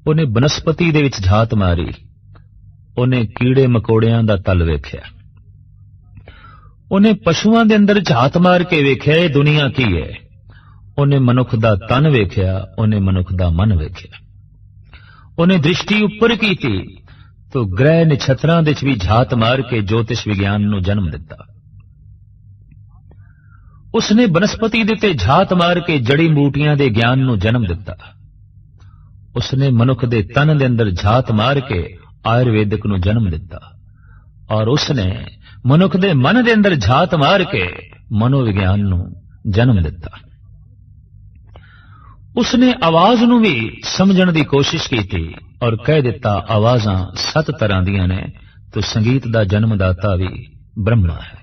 उन्हें बनस्पति दे विच झात मारी, उन्हें कीड़े मकोड़ियां दा तल वेख्या, उन्हें पशुआं दे अंदर झात मार के वेख्या ये दुनिया की है। उन्हें मनुख दा तन वेख्या, उन्हें मनुख दा मन वेख्या। उन्हें दृष्टि उपर की थी तो ग्रह नक्षत्रां दे भी झात मार के ज्योतिष विज्ञान नूं जन्म दिता। उसने बनस्पति दे ते झात मार के जड़ी बूटियां दे ज्ञान नूं जन्म दिता। उसने मनुख दे तन दे अंदर झात मार के आयुर्वेदिक नूं जन्म दिता और उसने मनुख दे मन दे अंदर झात मार के मनोविज्ञान नूं जन्म दिता। उसने आवाज नूं भी समझण दी कोशिश की थी और कह दिता आवाजां 7 तरह दियां ने, तो संगीत दा जन्मदाता भी ब्रह्मा है।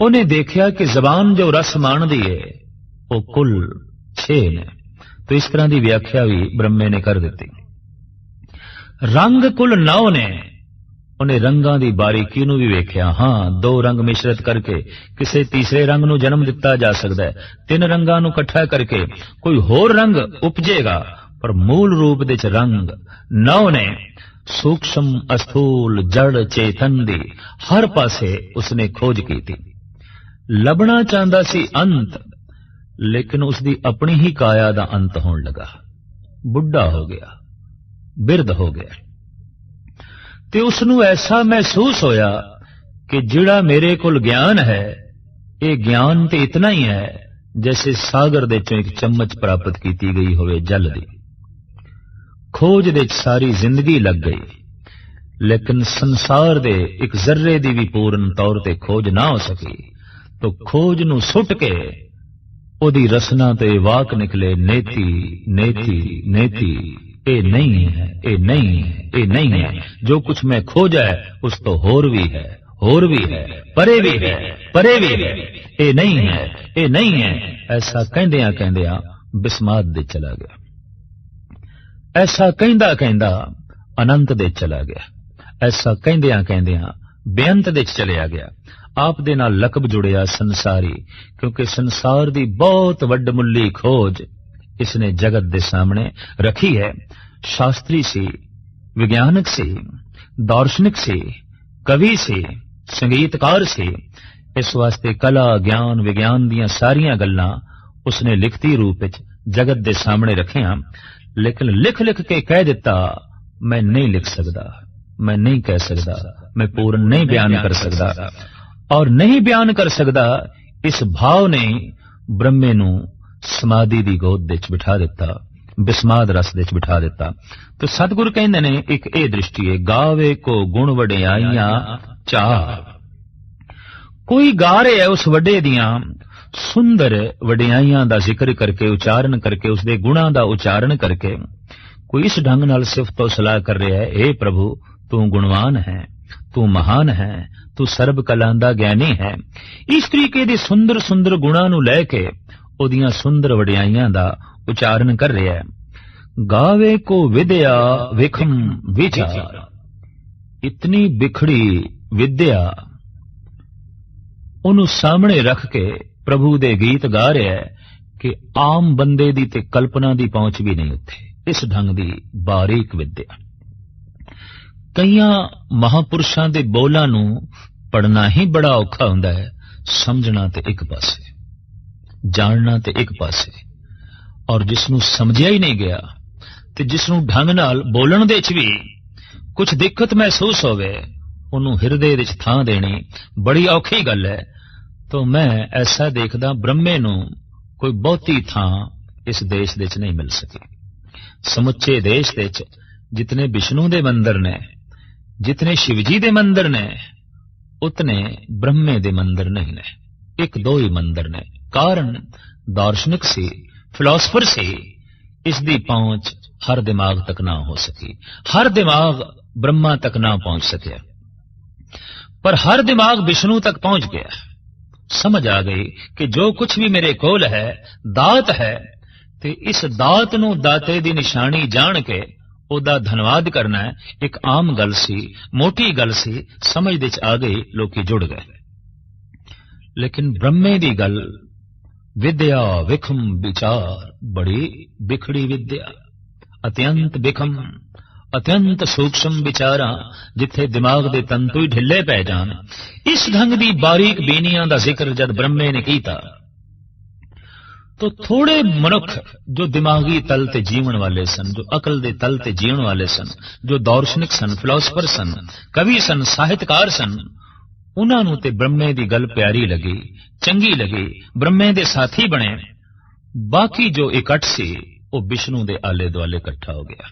उन्हें देखा कि जबान जो रस माणदी है वो कुल 6 ने, तो इस तरह की व्याख्या भी ब्रह्मे ने कर दी। रंग कुल 9 ने, उन्हें रंगां दी बारीकी नूं भी वेख्या। हाँ, 2 रंग मिश्रित करके किसी तीसरे रंग नूं जन्म दिता जा सकता है। 3 रंगां नूं इकट्ठा करके कोई होर रंग उपजेगा, पर मूल रूप दे च रंग 9 ने। सूक्ष्म अस्थूल जड़ चेतन दी हर पासे उसने खोज की थी। लभना चाहता सी अंत, लेकिन उसकी अपनी ही काया दा अंत होने लगा। बुढ़ा हो गया, बिरध हो गया। ते उसनूं ऐसा महसूस होया कि जिहड़ा मेरे कोल ज्ञान है, ये ज्ञान ते इतना ही है जैसे सागर दे चों एक चम्मच प्राप्त की गई होवे जल दी। खोज दे सारी जिंदगी लग गई, लेकिन संसार दे एक जर्रे दी भी पूर्ण तौर ते खोज ना हो सकी। तो खोज नूं सुट के ओदी रसना ते वाक निकले, नेति नेति नेति, ए नहीं है, ए नहीं है, ए नहीं है। जो कुछ मैं खोजा है उस तो होर भी है, होर भी है, परे भी है, परे भी है, ए नहीं है, ए नहीं है। ऐसा कहंदियां कहंदियां बिस्मात दे चला गया, ऐसा कहंदा कहंदा अनंत दे चला गया, ऐसा कहंदियां कहंदियां बेअंत दे चलिया गया। आप दे नाल लकब जुड़िया संसारी, क्योंकि संसार दी बहुत वड्डमुल्ली खोज इसने जगत दे सामने रखी है। शास्त्री सी, विज्ञानक सी, दार्शनिक सी, कवि सी, संगीतकार सी। इस वास्ते कला, ज्ञान, विज्ञान दियां सारियां गल्लां उसने लिखती रूप विच जगत दे सामने रखियां, लेकिन लिख लिख के कह दिता, मैं नहीं लिख सकदा, मैं नहीं कह सकदा, मैं पूर्ण नहीं बयान कर सकदा। और नहीं बयान कर सकदा, इस भाव ने ब्रह्मे नूं समाधि दी गोद विच बिठा दिता, बिस्माद रस विच बिठा दिता। तो सतगुरु कहंदे ने एक ये दृष्टि है, गावे को गुण वडियाइयां चार। कोई गा रहा है उस वड्डे दियां सुंदर वडियाइयां दा जिक्र करके, उचारण करके, उसदे गुणां दा उचारण करके कोई इस ढंग नाल सिफत तो सलाह कर रहा है, हे प्रभु तू गुणवान है, तू महान है, तू सर्ब कलां दा ज्ञानी है। इस तरीके दे सुंदर सुंदर गुणां नूं लैके ओदियां सुंदर वडियाइयां दा उचारण कर रहा है। गावे को विद्या विखम विचार, इतनी बिखड़ी विद्या उन्होंने सामने रख के प्रभु दे गीत गा रहा है कि आम बंदे दी ते कल्पना दी पहुंच भी नहीं उत्थे। इस ढंग दी बारीक विद्या कईयां महापुरुषां दे बोलां नूं पढ़ना ही बड़ा औखा हुंदा है, समझना ते एक पासे, जानना ते एक पासे। और जिसनूं समझिया ही नहीं गया ते जिसनूं ढंग नाल बोलण दे च भी कुछ दिक्कत महसूस होवे, उन्होंने हिरदे विच थां देनी बड़ी औखी गल है। तो मैं ऐसा देखदा, ब्रह्मे नूं कोई बहुती थां इस देश दे च नहीं मिल सकी। समुचे देश दे च जितने विष्णु दे मंदिर ने, जितने शिवजी दे मंदिर ने, उतने ब्रह्मे दे मंदिर नहीं ने। एक दो ही मंदिर ने। कारण दार्शनिक सी, फिलोसफर सी, इसकी पहुंच हर दिमाग तक ना हो सकी, हर दिमाग ब्रह्मा तक ना पहुंच सके, पर हर दिमाग विष्णु तक पहुंच गया। समझ आ गई कि जो कुछ भी मेरे कोल है दात है, ते इस दात नूं दाते दी निशानी जान के ओदा धन्यवाद करना है। एक आम गल सी, मोटी गल सी, समझ दे च आ गई, लोकी जुड़ गए। लेकिन ब्रह्मे दी गल विद्या विखम विचार, बड़ी बिखड़ी विद्या, अत्यंत विखम, अत्यंत सूक्ष्म विचारा, जिथे दिमाग दे तंतु ही ढिले पै जान। इस ढंग दी बारीक बेनियां दा जिक्र जद ब्रह्मे ने कीता, तो थोड़े मनुख जो दिमागी तल ते जीवन वाले सन, जो अकल दे तल ते जीवन वाले सन, जो दार्शनिक सन, फिलोसफर सन, कवि सन, साहित्यकार सन, उन्होंने ते ब्रह्मे दी गल प्यारी लगी, चंगी लगी, ब्रह्मे दे साथी बने। बाकी जो इकट्ठ सी वो विष्णु दे आले दुआले इकट्ठा हो गया।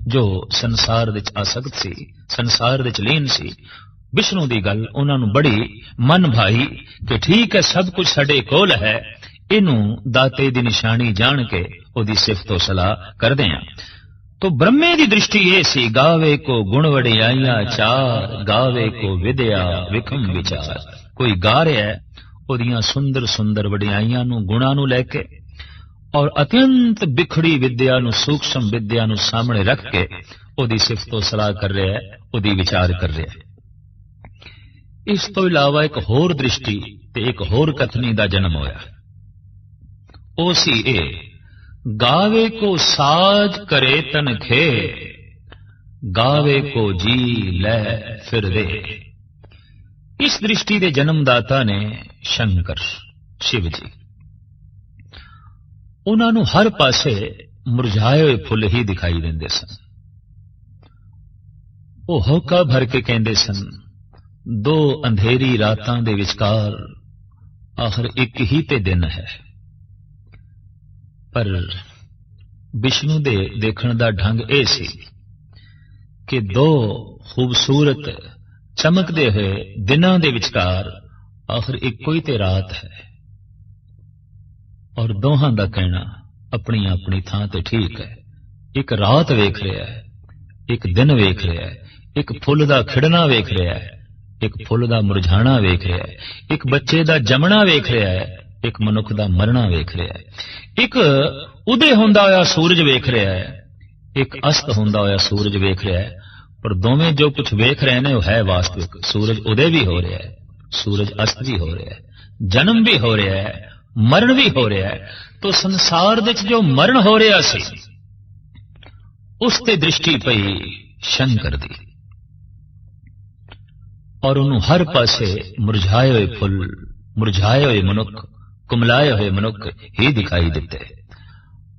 जो संसार विच आसक्त सी, संसार विच लीन सी, विष्णु दी गल उन्होंने बड़ी मन भाई कि ठीक है, सब कुछ साडे कोल है, इनू दाते दी निशानी जान के ओदी सिफतो सलाह करदे हैं। तो ब्रह्मे दी दृष्टि ये सी, गावे को गुण वडियाइयां चार, गावे को विद्या विखम विचार। कोई गा रहा है ओदियां सुंदर सुंदर वडियाइयां नू, गुणां नू लैके, और अत्यंत बिखड़ी विद्या नू, सूक्ष्म विद्या नू सामने रख के ओदी सिफतो सलाह कर रहा है, ओदी विचार कर रहा है। इस तो इलावा एक होर दृष्टि ते एक होर कथनी दा जन्म होया। ओ सी ए, गावे को साज करे तन खे, गावे को जी लै फिर दे। इस दृष्टि दे जन्मदाता ने शंकर शिव जी। उन्होंने हर पासे मुरझाए हुए फुल ही दिखाई देंदे सन। ਉਹ ਹੌਕਾ ਭਰ ਕੇ ਕਹਿੰਦੇ ਸਨ, ਦੋ ਅੰਧੇਰੀ ਰਾਤਾਂ ਦੇ ਵਿਚਕਾਰ ਆਖਰ ਇੱਕ ਹੀ ਤੇ ਦਿਨ ਹੈ। ਪਰ ਵਿਸ਼ਨੂੰ ਦੇ ਦੇਖਣ ਦਾ ਢੰਗ ਇਹ ਸੀ ਕਿ ਦੋ ਖੂਬਸੂਰਤ ਚਮਕਦੇ ਹੋਏ ਦਿਨਾਂ ਦੇ ਵਿਚਕਾਰ ਆਖਰ ਇੱਕੋ ਹੀ ਤੇ ਰਾਤ ਹੈ। ਔਰ ਦੋਹਾਂ ਦਾ ਕਹਿਣਾ ਆਪਣੀ ਆਪਣੀ ਥਾਂ ਤੇ ਠੀਕ ਹੈ। ਇੱਕ ਰਾਤ ਵੇਖ ਰਿਹਾ ਹੈ, ਇੱਕ ਦਿਨ ਵੇਖ ਰਿਹਾ ਹੈ, ਇੱਕ ਫੁੱਲ ਦਾ ਖਿੜਨਾ ਵੇਖ ਰਿਹਾ ਹੈ, ਇੱਕ ਫੁੱਲ ਦਾ ਮੁਰਝਾਣਾ ਵੇਖ ਰਿਹਾ ਹੈ, ਇੱਕ ਬੱਚੇ ਦਾ ਜੰਮਣਾ ਵੇਖ ਰਿਹਾ ਹੈ, ਇੱਕ ਮਨੁੱਖ ਦਾ ਮਰਨਾ ਵੇਖ ਰਿਹਾ ਹੈ, ਇੱਕ ਉਦੇ ਹੁੰਦਾ ਹੋਇਆ ਸੂਰਜ ਵੇਖ ਰਿਹਾ ਹੈ, ਇੱਕ ਅਸਤ ਹੁੰਦਾ ਹੋਇਆ ਸੂਰਜ ਵੇਖ ਰਿਹਾ ਹੈ। ਪਰ ਦੋਵੇਂ ਜੋ ਕੁਝ ਵੇਖ ਰਹੇ ਨੇ ਉਹ ਹੈ ਵਾਸਤਵਿਕ। ਸੂਰਜ ਉਦੇ ਵੀ ਹੋ ਰਿਹਾ ਹੈ, ਸੂਰਜ ਅਸਤ ਵੀ ਹੋ ਰਿਹਾ ਹੈ, ਜਨਮ ਵੀ ਹੋ ਰਿਹਾ ਹੈ, ਮਰਨ ਵੀ ਹੋ ਰਿਹਾ ਹੈ। ਤੋ ਸੰਸਾਰ ਵਿੱਚ ਜੋ ਮਰਨ ਹੋ ਰਿਹਾ ਸੀ ਉਸ ਤੇ ਦ੍ਰਿਸ਼ਟੀ ਪਈ ਸ਼ੰਕਰ ਦੀ, ਔਰ ਉਹਨੂੰ ਹਰ ਪਾਸੇ ਮੁਰਝਾਏ ਹੋਏ ਫੁੱਲ, ਮੁਰਝਾਏ ਹੋਏ ਮਨੁੱਖ, ਕੁਮਲਾਏ ਹੋਏ ਮਨੁੱਖ ਹੀ ਦਿਖਾਈ ਦਿੱਤੇ।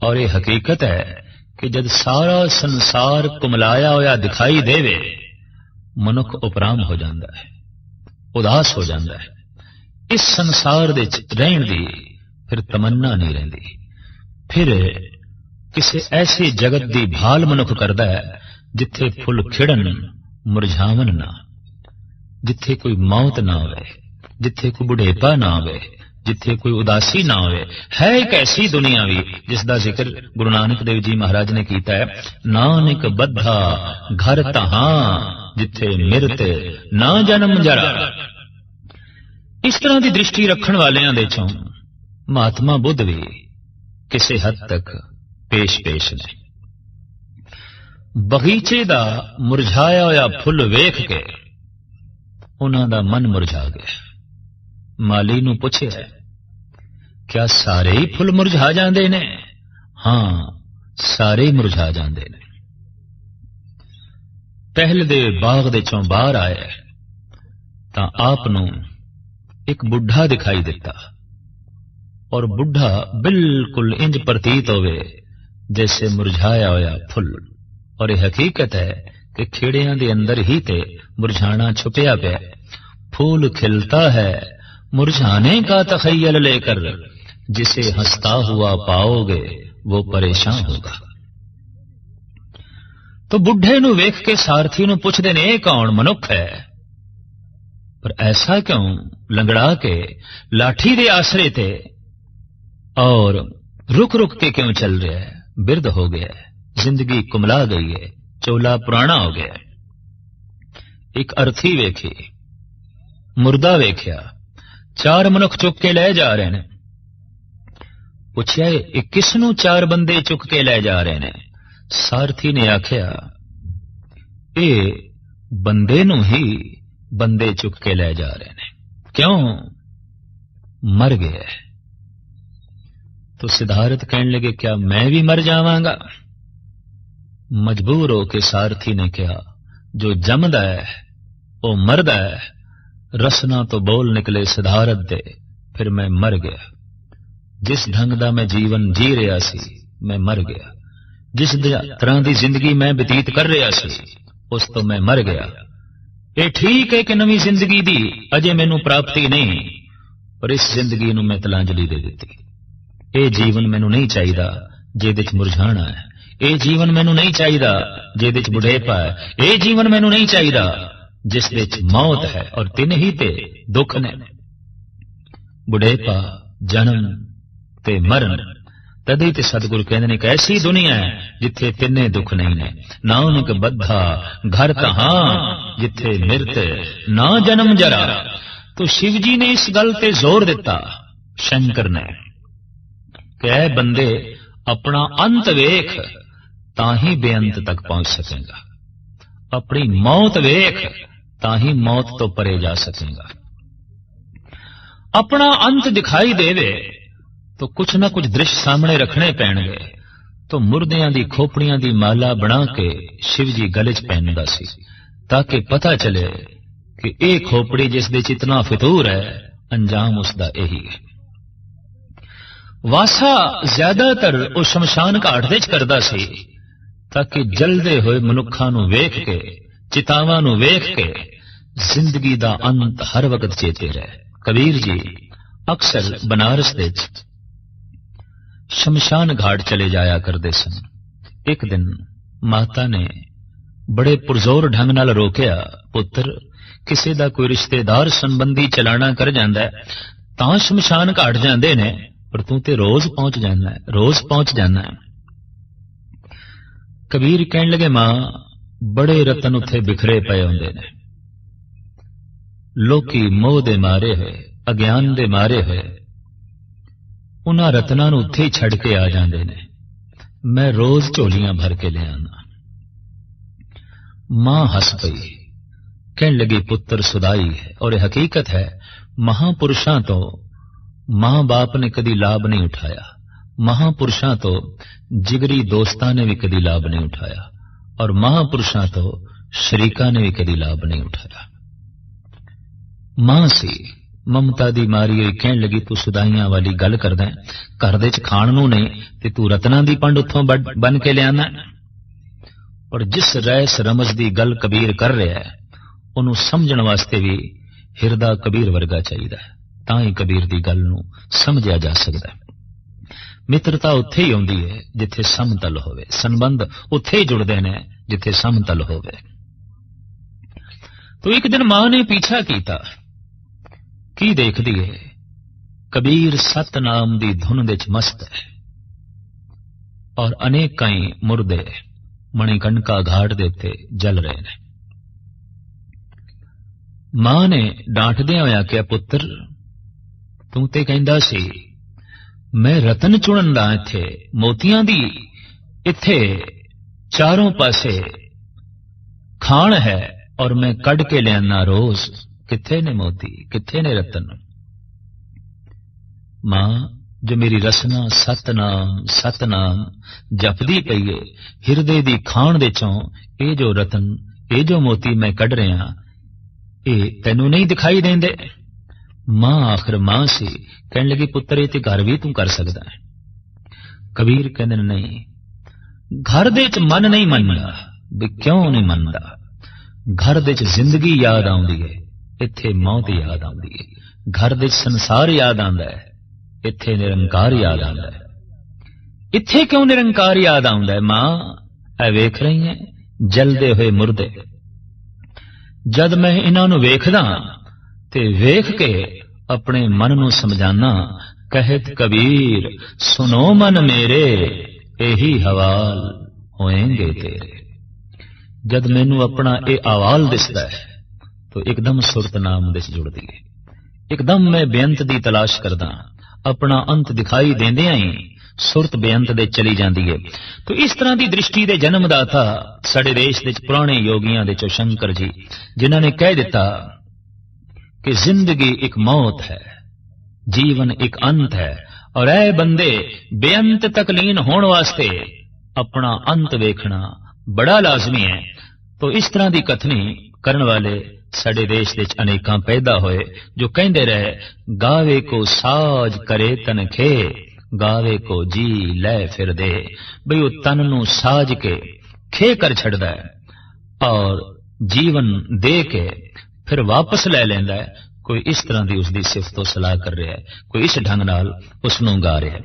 ਔਰ ਇਹ ਹਕੀਕਤ ਹੈ ਕਿ ਜਦ ਸਾਰਾ ਸੰਸਾਰ ਕੁਮਲਾਇਆ ਹੋਇਆ ਦਿਖਾਈ ਦੇਵੇ, ਮਨੁੱਖ ਉਪਰਾਮ ਹੋ ਜਾਂਦਾ ਹੈ, ਉਦਾਸ ਹੋ ਜਾਂਦਾ ਹੈ। ਇਸ ਸੰਸਾਰ ਦੇ ਵਿੱਚ ਰਹਿਣ ਦੀ ਫਿਰ ਤਮੰਨਾ ਨਹੀਂ ਰਹਿੰਦੀ। ਫਿਰ ਕਿਸੇ ਐਸੇ ਜਗਤ ਦੀ ਭਾਲ ਮਨੁੱਖ ਕਰਦਾ ਹੈ ਜਿੱਥੇ ਫੁੱਲ ਖਿੜਨ, ਮੁਰਝਾਵਨ ਨਾ, ਜਿੱਥੇ ਕੋਈ ਮੌਤ ਨਾ ਹੋਵੇ, ਜਿੱਥੇ ਕੋਈ ਬੁਢੇਪਾ ਨਾ ਹੋਵੇ, ਜਿੱਥੇ ਕੋਈ ਉਦਾਸੀ ਨਾ ਹੋਵੇ। ਹੈ ਇੱਕ ਐਸੀ ਦੁਨੀਆ ਵੀ ਜਿਸ ਦਾ ਜ਼ਿਕਰ ਗੁਰੂ ਨਾਨਕ ਦੇਵ ਜੀ ਮਹਾਰਾਜ ਨੇ ਕੀਤਾ ਹੈ, ਨਾਨਕ ਬੱਧਾ ਘਰ ਤਹਾਂ ਜਿੱਥੇ ਮਿਰਤ ਨਾ ਜਨਮ ਜਰਾ। ਇਸ ਤਰ੍ਹਾਂ ਦੀ ਦ੍ਰਿਸ਼ਟੀ ਰੱਖਣ ਵਾਲਿਆਂ ਦੇ ਚੋਂ ਮਹਾਤਮਾ ਬੁੱਧ ਵੀ ਕਿਸੇ ਹੱਦ ਤੱਕ ਪੇਸ਼ ਨੇ। ਬਗੀਚੇ ਦਾ ਮੁਰਝਾਇਆ ਹੋਇਆ ਫੁੱਲ ਵੇਖ ਕੇ ਉਹਨਾਂ ਦਾ ਮਨ ਮੁਰਝਾ ਗਿਆ। ਮਾਲੀ ਨੂੰ ਪੁੱਛਿਆ, ਕਿਆ ਸਾਰੇ ਹੀ ਫੁੱਲ ਮੁਰਝਾ ਜਾਂਦੇ ਨੇ? ਹਾਂ, ਸਾਰੇ ਹੀ ਮੁਰਝਾ ਜਾਂਦੇ ਨੇ। ਪਹਿਲ ਦੇ ਬਾਗ ਦੇ ਚੋਂ ਬਾਹਰ ਆਏ ਤਾਂ ਆਪ ਨੂੰ ਇੱਕ ਬੁੱਢਾ ਦਿਖਾਈ ਦਿੱਤਾ, ਔਰ ਬੁੱਢਾ ਬਿਲਕੁਲ ਇੰਜ ਪ੍ਰਤੀਤ ਹੋਵੇ ਜੈਸੇ ਮੁਰਝਾਇਆ ਹੋਇਆ ਫੁੱਲ। ਔਰ ਇਹ ਹਕੀਕਤ ਹੈ कि खेड़ियां दे अंदर ही ते मुरझाना छुपया पे। फूल खिलता है मुरझाने का तखय्युल लेकर, जिसे हंसता हुआ पाओगे वो परेशान होगा। तो बुढ़े नू वेख के सारथी नू पुछदे ने, कौन मनुख है? पर ऐसा क्यों लंगड़ा के लाठी दे आसरे ते और रुक रुक के क्यों चल रहा है? बिरध हो गया है, जिंदगी कुमला गई है, चोला पुराना हो गया। एक अर्थी वेखी, मुर्दा वेख्या, चार मनुख चुक के ले जा रहे ने। पुछया किस नू चार बंदे चुक के ले जा रहे ने? सारथी ने आख्या, ये बंदे नू ही बंदे चुक के ले जा रहे ने। क्यों? मर गया। तो सिद्धार्थ कहने लगे, क्या मैं भी मर जावांगा? मजबूर होके सारथी ने कहा, जो जमदा है वो मरदा है। रसना तो बोल निकले सिद्धार्थ दे, फिर मैं मर गया। जिस ढंग दा मैं जीवन जी रहा सी मैं मर गया। जिस तरह की जिंदगी मैं बतीत कर रहा सी उस तो मैं मर गया। ये ठीक है कि नवी जिंदगी दी अजे मैनू प्राप्ति नहीं, पर इस जिंदगी नू मैं तलांजलि दे दी। ये जीवन मैनू नहीं चाहिदा जिहदे च मुरझाना है। ये जीवन मैनू नहीं चाहिदा जिहदे च बुढ़ेपा है। ये जीवन मैनू नहीं चाहिदा जिस दे च मौत है। और तीन ही ते दुख ने, बुढ़ेपा, जन्म ते मरण। तदे ते सतगुरु कहंदे ने कि ऐसी दुनिया है जिथे तिन्ने दुख नहीं ने। नानक बद्धा घर तहां जिथे मिरत ना जन्म जरा। तो शिव जी ने इस गल ते जोर दिता, शंकर ने, कि ऐ बंदे अपना अंत वेख ताही बेअंत तक पहुंच सकेगा। अपनी मौत वेख ताही मौत तो परे जा सकेगा। अपना अंत दिखाई देवे तो कुछ ना कुछ दृश्य सामने रखने पैणगे। तो मुर्दियां दी खोपड़ियां दी माला बना के शिव जी गले च पहनदा सी, ताकि पता चले कि ये खोपड़ी जिस दे च इतना फितूर है, अंजाम उसदा यही है। वासा ज्यादातर वो शमशान घाट दे च करदा सी, ताकि जलदे हुए मनुखा नू वेख के चितावां नूं वेख के जिंदगी दा अंत हर वक्त चेते रहे। कबीर जी अक्सर बनारस दे शमशान घाट चले जाया करते सन। एक दिन माता ने बड़े पुरजोर ढंग नाल रोकिया, पुत्र किसी दा कोई रिश्तेदार संबंधी चलाना कर जांदा है तां शमशान घाट जांदे ने, पर तू ते रोज पहुंच जाना है, रोज पहुंच जाना है। कबीर कहन लगे, मां बड़े रतन उत्थे बिखरे पे होंदे ने, लोकी मोह दे मारे होए, अज्ञान दे मारे होए उन्हां रत्नां नूं उत्थे ही छड़ के आ जांदे ने, मैं रोज झोलियां भर के ले आना। मां हस पई, कहन लगी, पुत्र सुदाई है और यह हकीकत है, महापुरुषां तो मां बाप ने कदी लाभ नहीं उठाया, महापुरुषां तो जिगरी दोस्तां ने भी कदी लाभ नहीं उठाया, और महापुरुषां तो शरीकां ने भी कदी लाभ नहीं उठाया। मां सी ममता दी मारी होई कहन लगी, तू सुदाइयां वाली गल करदा है, घर दे च खाण नूं नहीं ते तू रत्नां दी पंड उत्थों बन के लिआना। और जिस रैस रमज दी गल कबीर कर रहा है उन्होंने समझण वास्ते भी हिरदा कबीर वर्गा चाहिए, तां ही कबीर दी गल नूं समझिया जा सकदा है। मित्रता उत्थे ही आउंदी है जिथे समतल होवे, संबंध उत्थे ही जुड़दे ने जिथे समतल होवे। तो एक दिन मां ने पीछा कीता, की देखदी है, कबीर सतनाम दी धुन दे च मस्त है और अनेकां मुर्दे मणिकणका घाट दे उत्ते जल रहे ने। मां ने डांटदियां होया आख्या, पुत्र तू ते कहंदा सी मैं रतन चुणन दा, इत्थे मोतियां दी इत्थे चारों पासे खान है और मैं कड़ के लियाना रोज, किथे ने मोती, किथे ने रतन। मां जो मेरी रसना सतनाम सतनाम जपदी पई है, हिरदे दी खान दे चों ये जो रतन, ये जो मोती मैं कढ़ रहा, ये तैनू नहीं दिखाई देंदे। मां आखिर मां सी, कहन लगी, पुत्र ये ते घर भी तू कर सकदा है। कबीर कहंदे नहीं, घर दे च मन नहीं मनदा, भी क्यों नहीं मनदा, घर दे च जिंदगी याद आउंदी है, इत्थे मौत याद आउंदी है। घर दे च संसार याद आंदा है, इत्थे निरंकार याद आंदा है। इत्थे क्यों निरंकार याद आउंदा है? मां ऐ वेख रही है जलदे हुए मुर्दे, जद मैं इन्हां नूं वेखदा ते वेख के अपने मन नूं समझाना, कहत कबीर सुनो मन मेरे, यही हवाल होएंगे तेरे। जद मैनू अपना ये अवाल दिसदा है तो एकदम सुरत नाम दिस जुड़दी है, एकदम मैं बेअंत दी तलाश करदा, अपना अंत दिखाई देंदियां ही सुरत बेअंत दे चली जाती है। तो इस तरह की दृष्टि के जन्मदाता साडे देश दे पुराने योगियां दे चो शंकर जी, जिन्हां ने कह दिता कि जिंदगी एक मौत है, जीवन एक अंत है, और ऐ बंदे बेअंत तक लीन होने वास्ते अपना अंत वेखना बड़ा लाजमी है। तो इस तरह की कथनी करने वाले साडे देश दे अनेकां पैदा होए, जो कहंदे रहे, गावे को साज करे तन खे, गावे को जी लै फिर दे। बई वो तन नूं साज के खे कर छड़दा है और जीवन दे के फिर वापस ले लेंदा है। कोई इस तरह की उसकी सिफतो सलाह कर रहा है, कोई इस ढंग नाल उसनूं गा रहा है।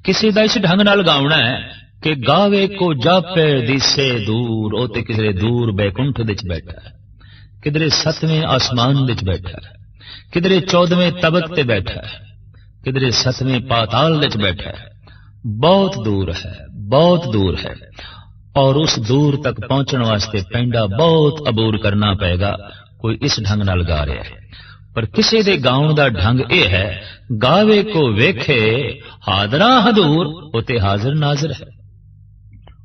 किसी का इस ढंग नाल गावना है कि गावे को जापे दिसे दूर, ओ ते किधरे दूर बैकुंठ विच बैठा है, किधरे 7वें आसमान विच बैठा है, किधरे 14वें तबक ते बैठा है, किधरे 7वें पाताल विच बैठा है। बहुत दूर है, बहुत दूर है, और उस दूर तक पहुंचने वास्ते पैंडा बहुत अबूर करना पेगा। कोई इस ढंग नाल गा रहा है, पर किसी दे गाउण दा ढंग यह है, गावे को वेखे हादरा हदूर, उते हाजिर नाजिर है,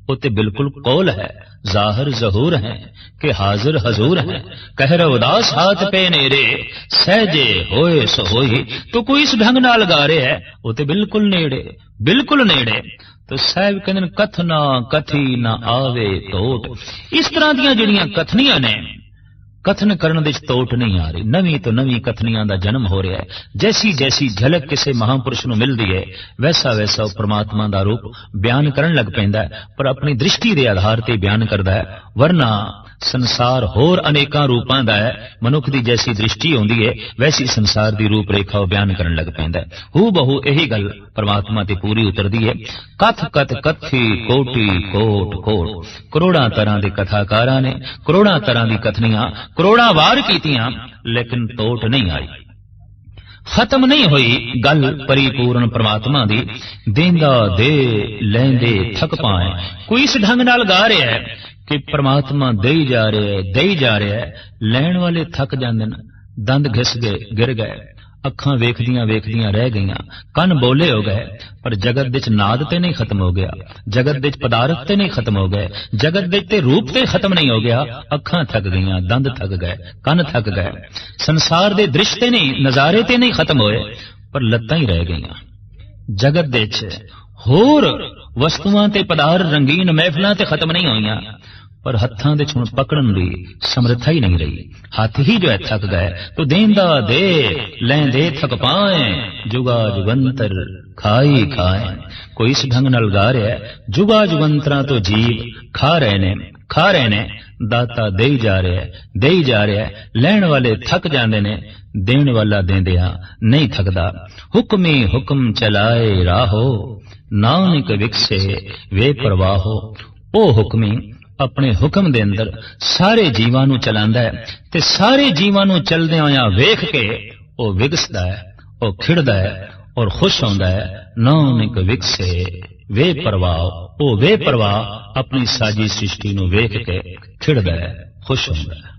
उते बिल्कुल कौल है, जाहिर जहूर है कि हाजिर हजूर है। कह रहे उदास हाथ पे नेरे, सहजे होए सो होई। तो कोई इस ढंग नाल गा रहे है, उते बिल्कुल नेड़े, बिल्कुल नेड़े। तो साहब कहते कथना कथी ना आवे तोट। इस तरह दियां जिहड़ियां कथनियां ने, कथन करने विच तोट नहीं आ रही, नवीं तो नवीं कथनियां दा जन्म हो रहा है। जैसी जैसी झलक किसी महापुरुष नूं मिलदी है, वैसा वैसा परमात्मा दा रूप बयान करन लग पैंदा है, पर अपनी दृष्टि के आधार ते बयान करदा है। वरना संसार होर अनेकां रूपां दा है। मनुख दी जैसी दृष्टि होंदी है वैसी संसार दी रूप रेखा बयान करन लग पैंदा है। हू बहु यही गल परमात्मा ते पूरी उतरदी है। कथ कथ कथी कोटि कोट कोट, करोड़ां तरह दे कथाकारां ने करोड़ां तरह दी कथनियां करोड़ां वार कीतियां, लेकिन टोट नहीं आई, खत्म नहीं हुई गल परिपूर्ण परमात्मा दी। देंदा दे लैंदे थक पाए, कोई इस ढंग नाल गा रहा है कि परमात्मा देई जा रहा है, लैण वाले थक जांदे ने, दंद घिस गए, गिर गए, अखां वेखदियां वेखदियां रह गईयां, कन बोले हो गए, पर जगत विच नाद ते नहीं खत्म हो गया, जगत विच पदार्थ ते नहीं खत्म हो गए, जगत विच ते रूप ते खत्म नहीं हो गया। अखां थक गईयां, दंद थक गए, कन थक गए, संसार दे दृश्य ते नहीं, नजारे ते नहीं खत्म होए, पर लत्तां ही रह गईयां। जगत विच होर वस्तुआं ते पदार्थ रंगीन महफिलां ते खत्म नहीं होईयां, पर हत्थां दे छुण पकड़न दी समर्था ही नहीं रही। हाथ ही जो है थक गए। तो देंदा दे लैंदे थक पाए, जुगा जुगंतर खाई खाए। कोई इस ढंग नाल गा रहा है, जुगा जुगंतरा तो जीव खा रहे ने, दाता देई जा रहा है, लैण वाले थक जांदे ने, देण वाला देंदिया नहीं थकदा। हुक्मी हुक्म चलाए राहो, नानक विकसे वे परवाहो। ओ हुक्मी अपने हुक्म दे अंदर सारे जीवां नूं चलांदा है, ते सारे जीवां नूं चलदे होया वेख के ओ विगसदा है, ओ खिड़दा है और खुश होंदा है। नानक विकसे वे परवाह, ओ वे परवाह अपनी साजी सृष्टि नूं वेख के खिड़दा है, खुश होंदा है।